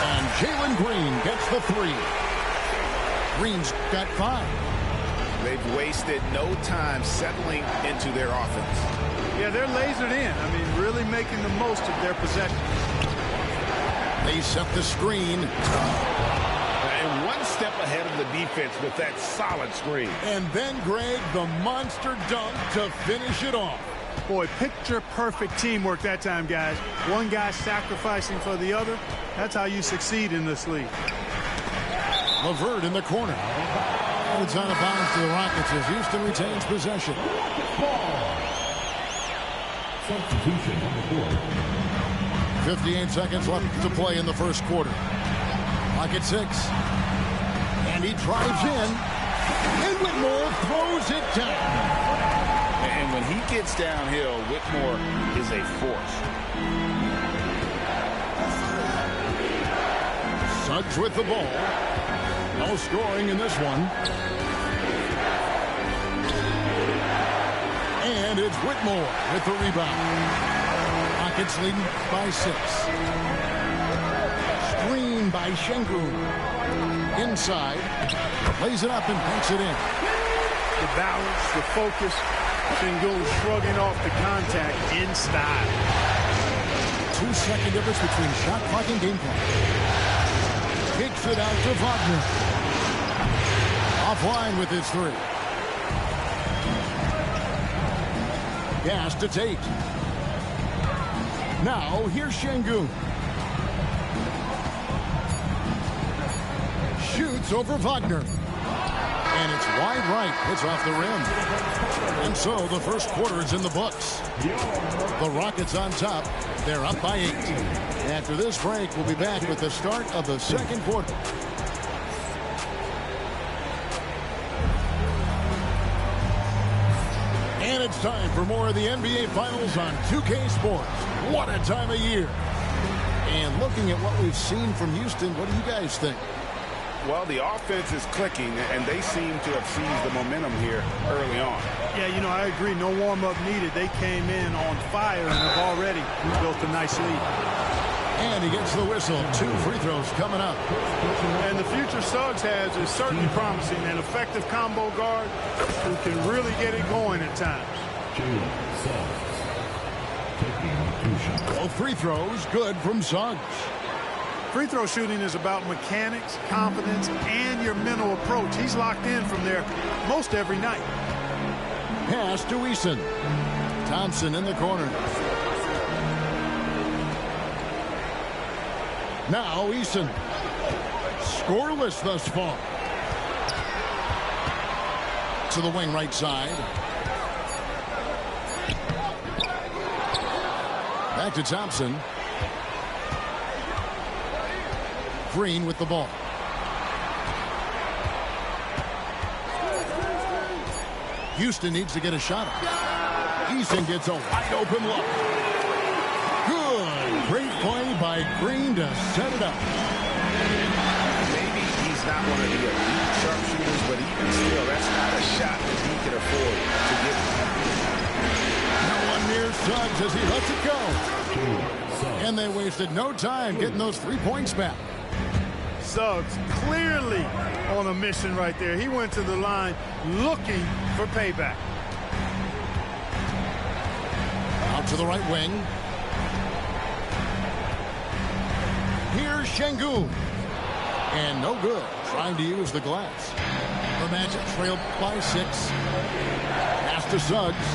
And Jalen Green gets the 3. Green's got 5. They've wasted no time settling into their offense. Yeah, they're lasered in. I mean, really making the most of their possession. They set the screen. And one step ahead of the defense with that solid screen. And then, Greg, the monster dunk to finish it off. Boy, picture-perfect teamwork that time, guys. One guy sacrificing for the other. That's how you succeed in this league. LeVert in the corner. It's out of bounds to the Rockets as Houston retains possession. Substitution on the board. 58 seconds left to play in the first quarter. Clock at 6. And he drives in. And Whitmore throws it down. And when he gets downhill, Whitmore is a force. Suggs with the ball. No scoring in this one. And it's Whitmore with the rebound. Rockets leading by 6. Screen by Şengün. Inside. Lays it up and banks it in. The balance, the focus. Şengün shrugging off the contact in style. 2-second difference between shot clock and game clock. Kicks it out to Wagner. Offline with his 3. Pass to Tate. Now, here's Şengün. Shoots over Wagner. And it's wide right. It's off the rim. And so the first quarter is in the books. The Rockets on top. They're up by 8. After this break, we'll be back with the start of the second quarter. And it's time for more of the NBA Finals on 2K Sports. What a time of year. And looking at what we've seen from Houston, what do you guys think? Well, the offense is clicking, and they seem to have seized the momentum here early on. Yeah, you know, I agree. No warm-up needed. They came in on fire and have already built a nice lead. And he gets the whistle. 2 free throws coming up. And the future Suggs has is certainly promising. An effective combo guard who can really get it going at times. Both free throws good from Suggs. Free throw shooting is about mechanics, confidence, and your mental approach. He's locked in from there most every night. Pass to Eason. Thompson in the corner. Now Eason. Scoreless thus far. To the wing right side. Back to Thompson. Green with the ball. Houston needs to get a shot up. Eason gets a wide open look. Good. Great play by Green to set it up. Maybe he's not one of the elite sharpshooters, but even still, that's not a shot that he can afford to get. No one near Suggs as he lets it go. And they wasted no time getting those 3 points back. Suggs clearly on a mission right there. He went to the line looking for payback. Out to the right wing. Here's Şengün. And no good. Trying to use the glass. The Magic trailed by 6. Pass to Suggs.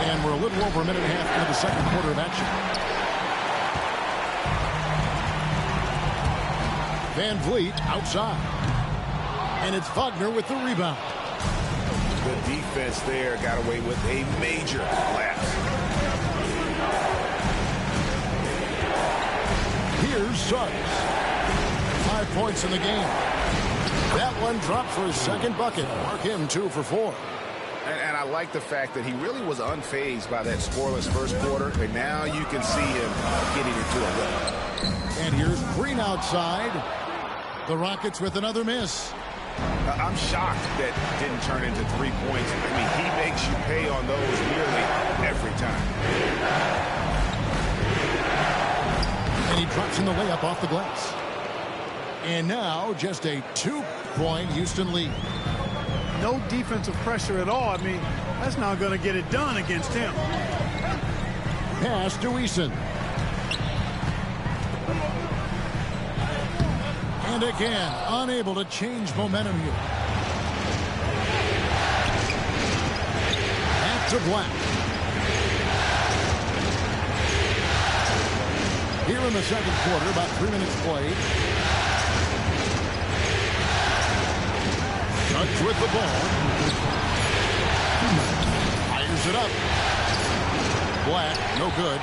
And we're a little over a minute and a half into the second quarter of action. Van Vliet outside. And it's Wagner with the rebound. Good defense there. Got away with a major lapse. Here's Suggs. 5 points in the game. That one dropped for his second bucket. Mark him 2 for 4. And I like the fact that he really was unfazed by that scoreless first quarter. And now you can see him getting into a rhythm. And here's Green outside. The Rockets with another miss. I'm shocked that didn't turn into 3 points. I mean, he makes you pay on those nearly every time. And he drops in the layup off the glass. And now just a 2-point Houston lead. No defensive pressure at all. I mean, that's not going to get it done against him. Pass to Eason. And again, unable to change momentum here. Back to Black. Here in the second quarter, about 3 minutes played. Suggs with the ball. Fires it up. Black, no good.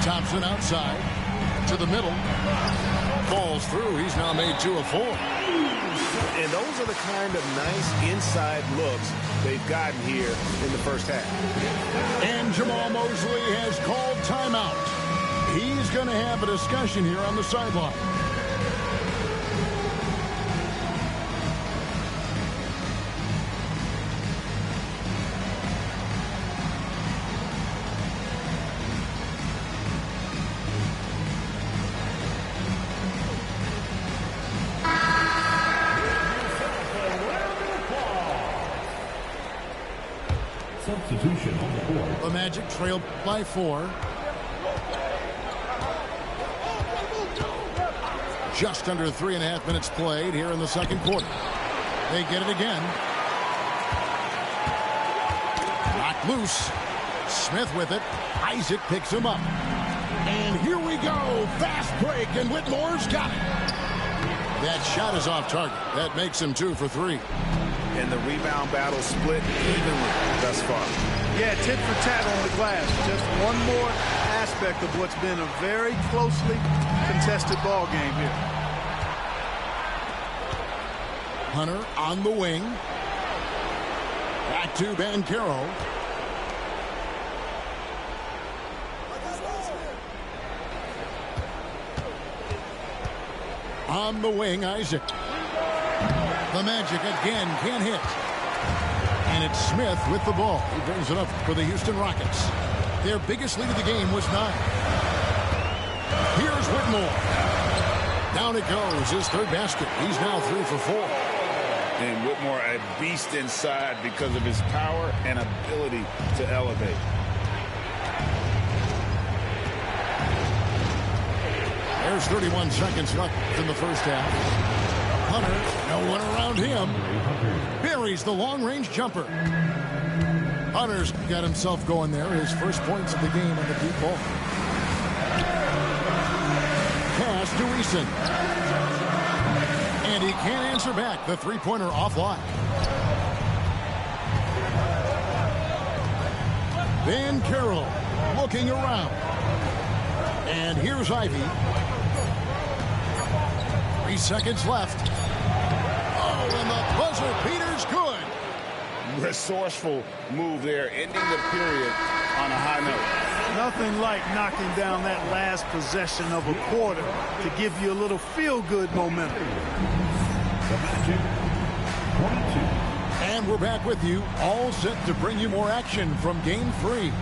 Thompson outside to the middle. Falls through. He's now made 2 of 4. And those are the kind of nice inside looks they've gotten here in the first half. And Jamal Mosley has called timeout. He's going to have a discussion here on the sideline. Substitution on the court. The Magic trailed by 4. Just under 3.5 minutes played here in the second quarter. They get it again. Knocked loose. Smith with it. Isaac picks him up. And here we go. Fast break, and Whitmore's got it. That shot is off target. That makes him 2 for 3. And the rebound battle split evenly thus far. Yeah, tit for tat on the glass. Just one more aspect of what's been a very closely contested ball game here. Hunter on the wing. Back to Banchero. On the wing, Isaac. The Magic again can't hit. And it's Smith with the ball. He brings it up for the Houston Rockets. Their biggest lead of the game was 9. Here's Whitmore. Down it goes, his third basket. He's now 3 for 4. And Whitmore a beast inside because of his power and ability to elevate. There's 31 seconds left in the first half. Hunter, no one around him. Buries the long-range jumper. Hunter's got himself going there. His first points of the game on the deep ball. Pass to Eason. And he can't answer back. The three-pointer offline. Banchero looking around. And here's Ivy. 3 seconds left. Oh, and the buzzer beater's good. Resourceful move there, ending the period on a high note. Nothing like knocking down that last possession of a quarter to give you a little feel-good momentum. And we're back with you, all set to bring you more action from Game 3.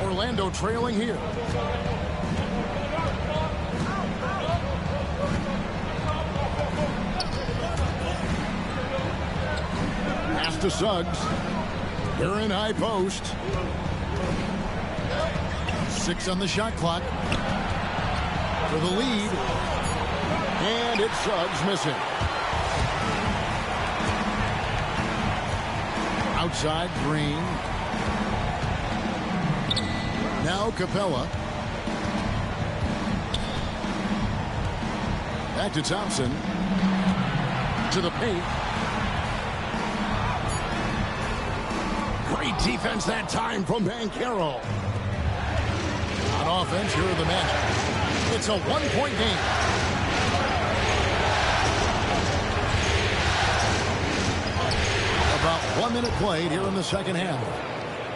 Orlando trailing here. Pass to Suggs. They're in high post. 6 on the shot clock. For the lead. And it's Suggs missing. Outside, Green. Now Capella. Back to Thompson. To the paint. Great defense that time from Banchero. On offense, here are the Magic. It's a one-point game. About 1 minute played here in the second half.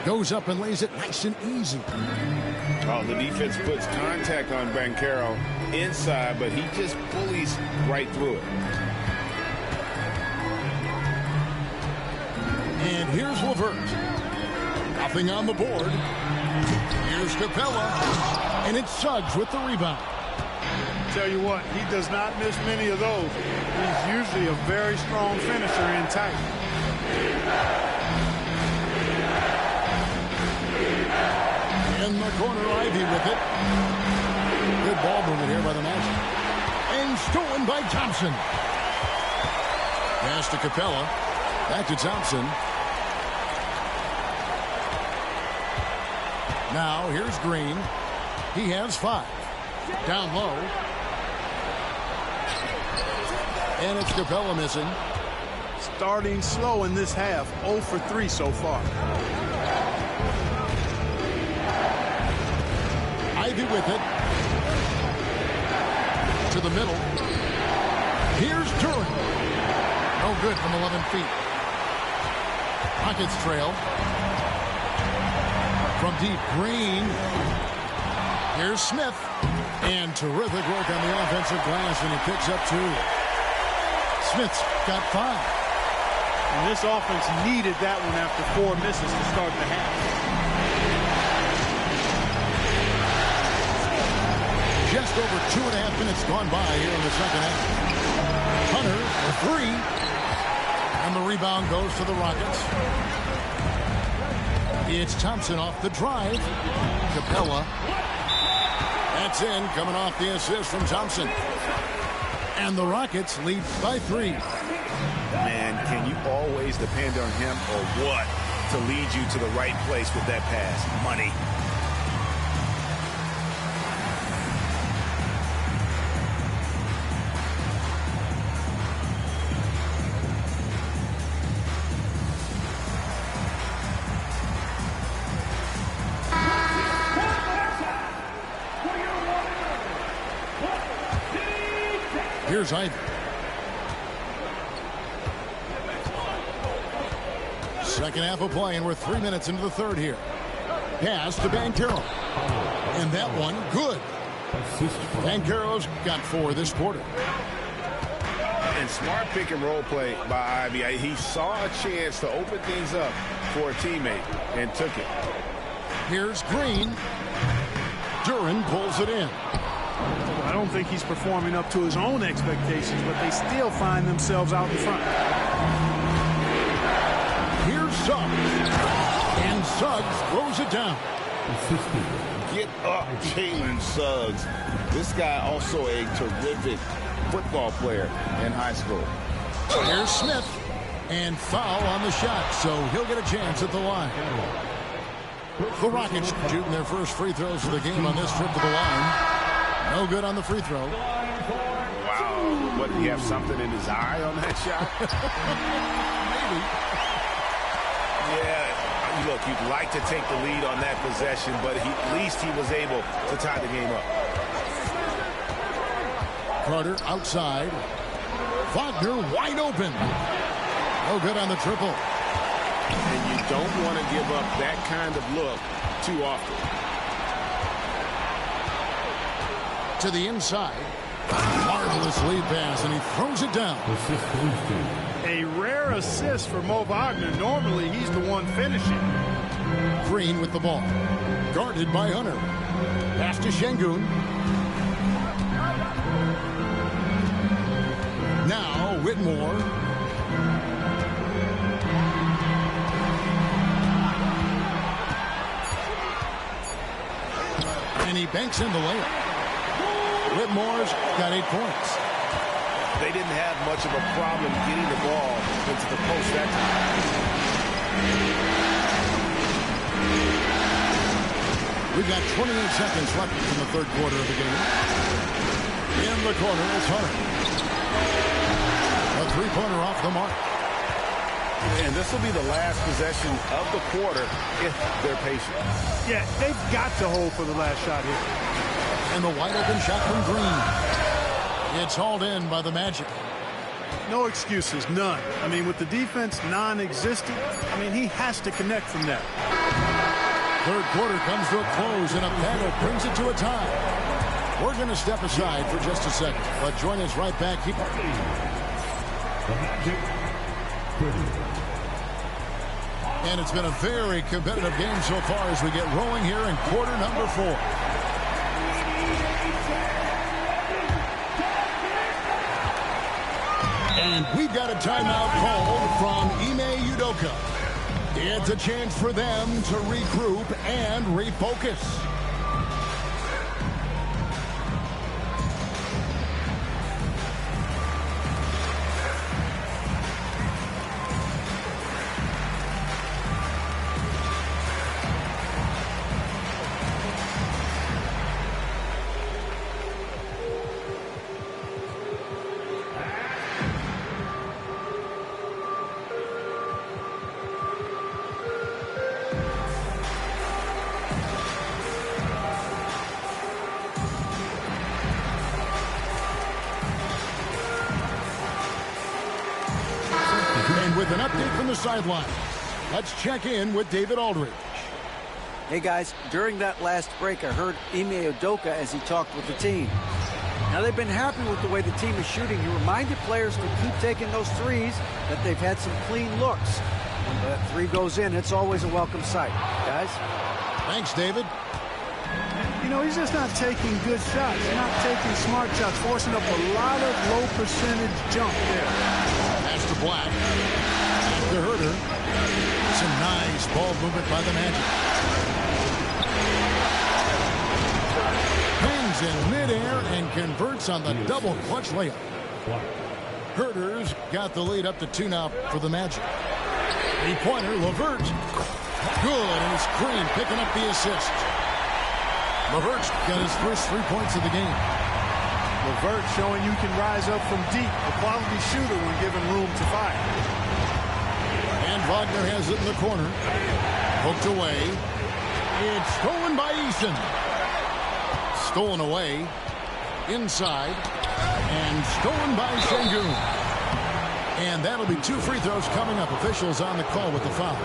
Goes up and lays it nice and easy. Oh, the defense puts contact on Banchero inside, but he just bullies right through it. And here's Levert. Nothing on the board. Here's Capella. And it's Suggs with the rebound. Tell you what, he does not miss many of those. He's usually a very strong finisher in tight. In the corner, Ivy with it. Good ball movement here by the Magic. And stolen by Thompson. Pass to Capella. Back to Thompson. Now, here's Green. He has 5. Down low. And it's Capella missing. Starting slow in this half. 0 for 3 so far. Ivy with it. To the middle. Here's Duran. No good from 11 feet. Rockets trail. From deep, Green. Here's Smith. And terrific work on the offensive glass, and he picks up 2. Smith's got 5. And this offense needed that one after 4 misses to start the half. Just over 2.5 minutes gone by here in the second half. Hunter, a 3. And the rebound goes to the Rockets. It's Thompson off the drive. Capella. That's in, coming off the assist from Thompson. And the Rockets lead by 3. Man, can you always depend on him or what to lead you to the right place with that pass? Money. Here's Ivy. Second half of play, and we're 3 minutes into the third here. Pass to Banchero. And that one, good. Banchero's got 4 this quarter. And smart pick and roll play by Ivy. He saw a chance to open things up for a teammate and took it. Here's Green. Duran pulls it in. I don't think he's performing up to his own expectations, but they still find themselves out in front. Here's Suggs. And Suggs throws it down. Get up, Jalen Suggs. This guy also a terrific football player in high school. Here's Smith. And foul on the shot, so he'll get a chance at the line. The Rockets shooting their first free throws of the game on this trip to the line. No good on the free throw. Wow. What, did he have something in his eye on that shot? Maybe. Yeah. Look, you'd like to take the lead on that possession, but at least he was able to tie the game up. Carter outside. Wagner wide open. No good on the triple. And you don't want to give up that kind of look too often. To the inside. Marvelous lead pass, and he throws it down. A rare assist for Mo Wagner. Normally, he's the one finishing. Green with the ball. Guarded by Hunter. Pass to Şengün. Now Whitmore. And he banks in the layup. Whitmore's got 8 points. They didn't have much of a problem getting the ball into the post that time. We've got 28 seconds left in the third quarter of the game. In the corner is Hunter. A three-pointer off the mark. And this will be the last possession of the quarter if they're patient. Yeah, they've got to hold for the last shot here. And the wide open shot from Green. It's hauled in by the Magic. No excuses, none. I mean, with the defense non-existent, I mean, he has to connect from there. Third quarter comes to a close, and a panel brings it to a tie. We're going to step aside for just a second, but join us right back here. And it's been a very competitive game so far as we get rolling here in quarter number 4. And we've got a timeout called from Ime Udoka. It's a chance for them to regroup and refocus. With an update from the sideline, let's check in with David Aldridge. Hey guys, during that last break, I heard Ime Udoka as he talked with the team. Now they've been happy with the way the team is shooting. He reminded players to keep taking those threes, that they've had some clean looks. When that three goes in, it's always a welcome sight. Guys? Thanks, David. You know, he's just not taking good shots, not taking smart shots, forcing up a lot of low percentage jump there. Pass to Black. To Herter. Some nice ball movement by the Magic. Hangs in midair and converts on the double clutch layup. Herter's got the lead up to 2 now for the Magic. Three-pointer, LeVert. Good, and it's Green picking up the assist. LeVert's got his first 3 points of the game. LeVert showing you can rise up from deep, a quality shooter when given room to fire. And Wagner has it in the corner. Hooked away. It's stolen by Eason. Stolen away. Inside. And stolen by Şengün. And that'll be 2 free throws coming up. Officials on the call with the foul.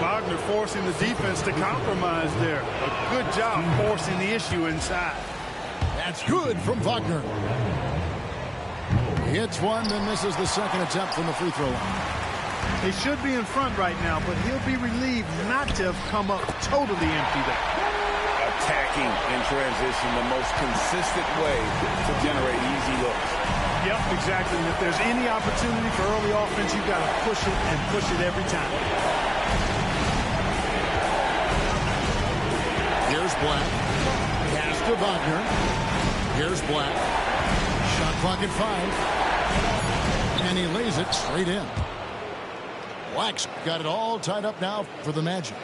Wagner forcing the defense to compromise there. A good job forcing the issue inside. That's good from Wagner. He hits one, then misses the second attempt from the free throw line. They should be in front right now, but he'll be relieved not to have come up totally empty there. Attacking in transition, the most consistent way to generate easy looks. Yep, exactly. And if there's any opportunity for early offense, you've got to push it and push it every time. Here's Black. Pass to Wagner. Here's Black. Shot clock at 5. And he lays it straight in. Black's got it all tied up now for the Magic.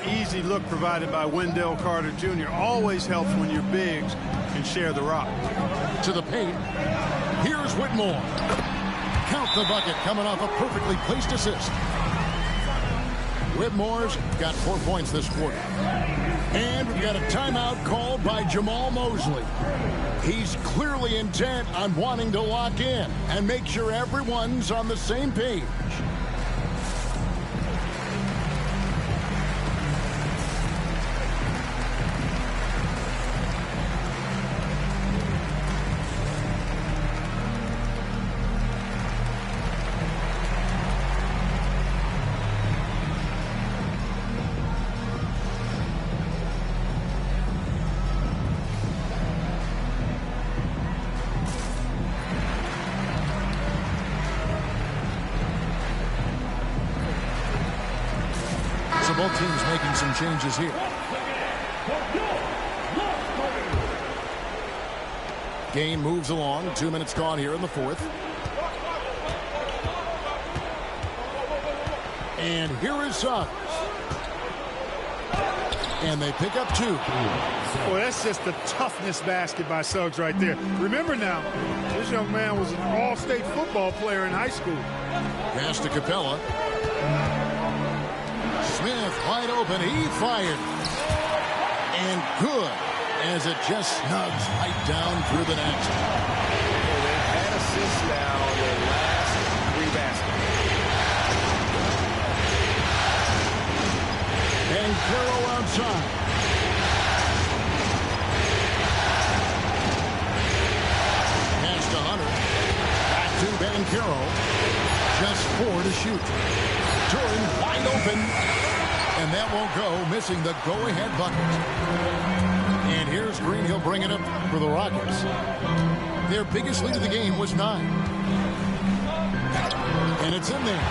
Easy look provided by Wendell Carter Jr. Always helps when your bigs can share the rock. To the paint. Here's Whitmore. Count the bucket coming off a perfectly placed assist. Whitmore's got 4 points this quarter. And we've got a timeout called by Jamal Mosley. He's clearly intent on wanting to lock in and make sure everyone's on the same page. So both teams making some changes here. Game moves along. 2 minutes gone here in the fourth. And here is Suggs. And they pick up 2. Well, that's just the toughness basket by Suggs right there. Remember now, this young man was an all-state football player in high school. Pass to Capella. Smith wide open. He fired. And good, as it just snugs right down through the net. Well, they've had assists now in their last 3 baskets. And Carroll outside. Pass to Hunter. Back to Banchero. Just 4 to shoot. Turin wide open. And that won't go, missing the go-ahead bucket. And here's Green. He'll bring it up for the Rockets. Their biggest lead of the game was 9. And it's in there.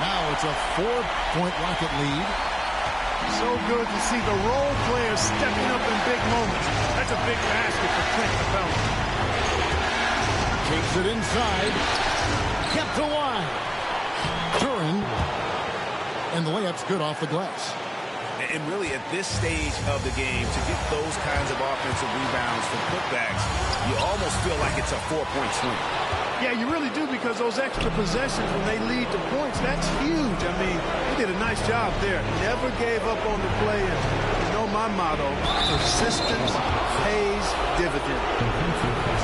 Now it's a 4-point Rocket lead. So good to see the role players stepping up in big moments. That's a big basket for Clint Capella. Takes it inside. Kept alive. Turin. And the layup's good off the glass. And really, at this stage of the game, to get those kinds of offensive rebounds from putbacks, you almost feel like it's a 4-point swing. Yeah, you really do, because those extra possessions, when they lead to points, that's huge. I mean, he did a nice job there. Never gave up on the play. And you know my motto, persistence pays dividends.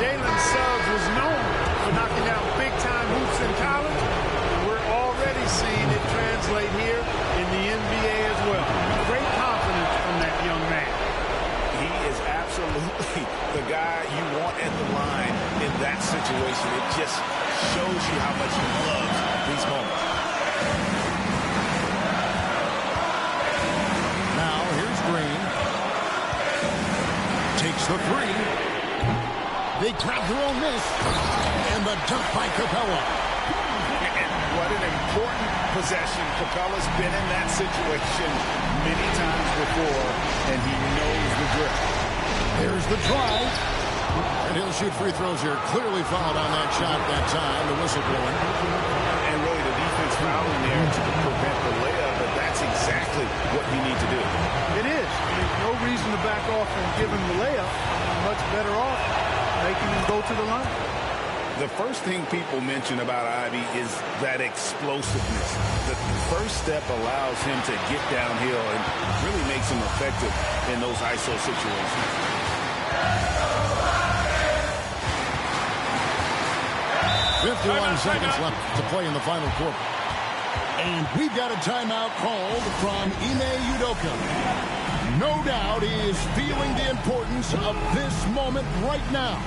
Jalen Suggs was known for knocking out big-time hoops in college. We're already seeing it translate here in the NBA as well. Great confidence from that young man. He is absolutely the guy you want at the line in that situation. It just shows you how much he loves these moments. Now here's Green. Takes the 3. They grab their own miss. And the dunk by Capella. What an important possession. Capella's been in that situation many times before, and he knows the drill. There's the drive. And he'll shoot free throws here. Clearly fouled on that shot that time. The whistle blowing. And really the defense fouling there to prevent the layup, but that's exactly what you need to do. It is. There's no reason to back off and give him the layup. Much better off making him go to the line. The first thing people mention about Ivy is that explosiveness. The first step allows him to get downhill and really makes him effective in those ISO situations. 51 seconds left to play in the final quarter. And we've got a timeout called from Ime Udoka. No doubt he is feeling the importance of this moment right now.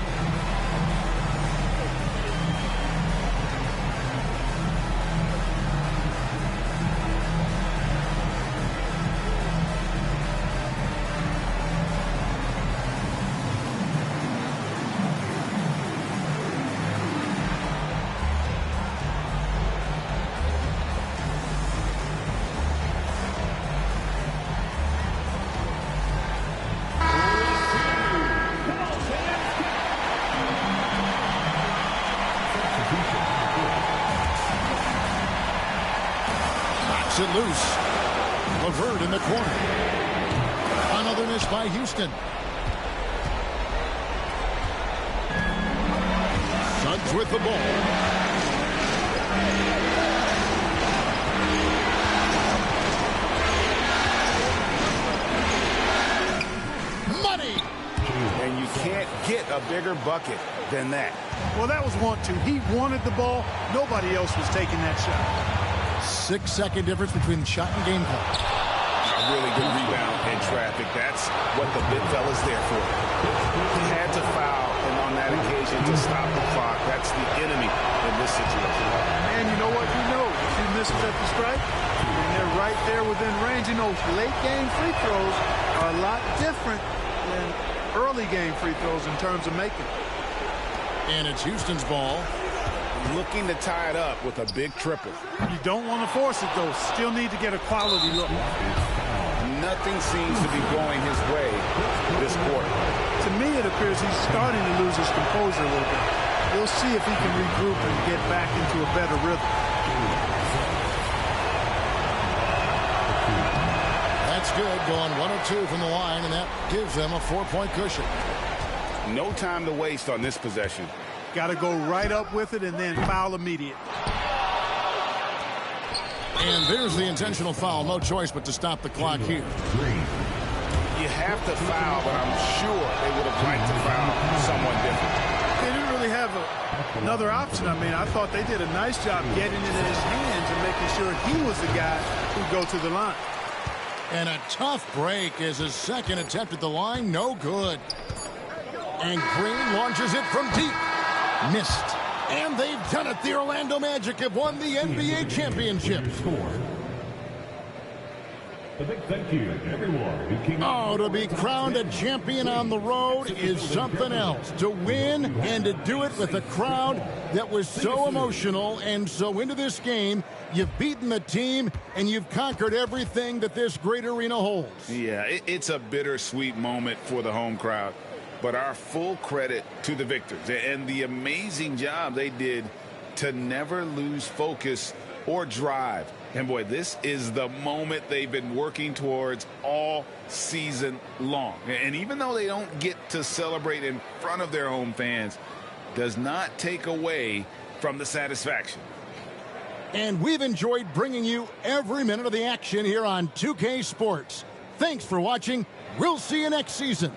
It loose. LeVert in the corner. Another miss by Houston. Suggs with the ball. get a bigger bucket than that? Well, that was want to. He wanted the ball. Nobody else was taking that shot. 6-second difference between the shot and game clock. A really good rebound in traffic. That's what the big fella's there for. He had to foul, and on that occasion to stop the clock. That's the enemy in this situation. And you know what? He knows if he misses at the stripe, and they're right there within range. You know, late game free throws are a lot different than early game free throws in terms of making. And it's Houston's ball. Looking to tie it up with a big triple. You don't want to force it, though. Still need to get a quality look. Nothing seems to be going his way this quarter. To me, it appears he's starting to lose his composure a little bit. We'll see if he can regroup and get back into a better rhythm. That's good, going 1 of 2 from the line, and that gives them a 4-point cushion. No time to waste on this possession. Got to go right up with it and then foul immediate. And there's the intentional foul. No choice but to stop the clock here. You have to foul, but I'm sure they would have liked to foul someone different. They didn't really have another option. I mean, I thought they did a nice job getting it in his hands and making sure he was the guy who'd go to the line. And a tough break as his second attempt at the line. No good. And Green launches it from deep. Missed. And they've done it. The Orlando Magic have won the NBA championship. A big thank you to everyone who came out. Oh, to be crowned a champion on the road is something else. To win and to do it with a crowd that was so emotional and so into this game. You've beaten the team and you've conquered everything that this great arena holds. Yeah, it's a bittersweet moment for the home crowd. But our full credit to the victors and the amazing job they did to never lose focus or drive. And boy, this is the moment they've been working towards all season long. And even though they don't get to celebrate in front of their home fans, does not take away from the satisfaction. And we've enjoyed bringing you every minute of the action here on 2K Sports. Thanks for watching. We'll see you next season.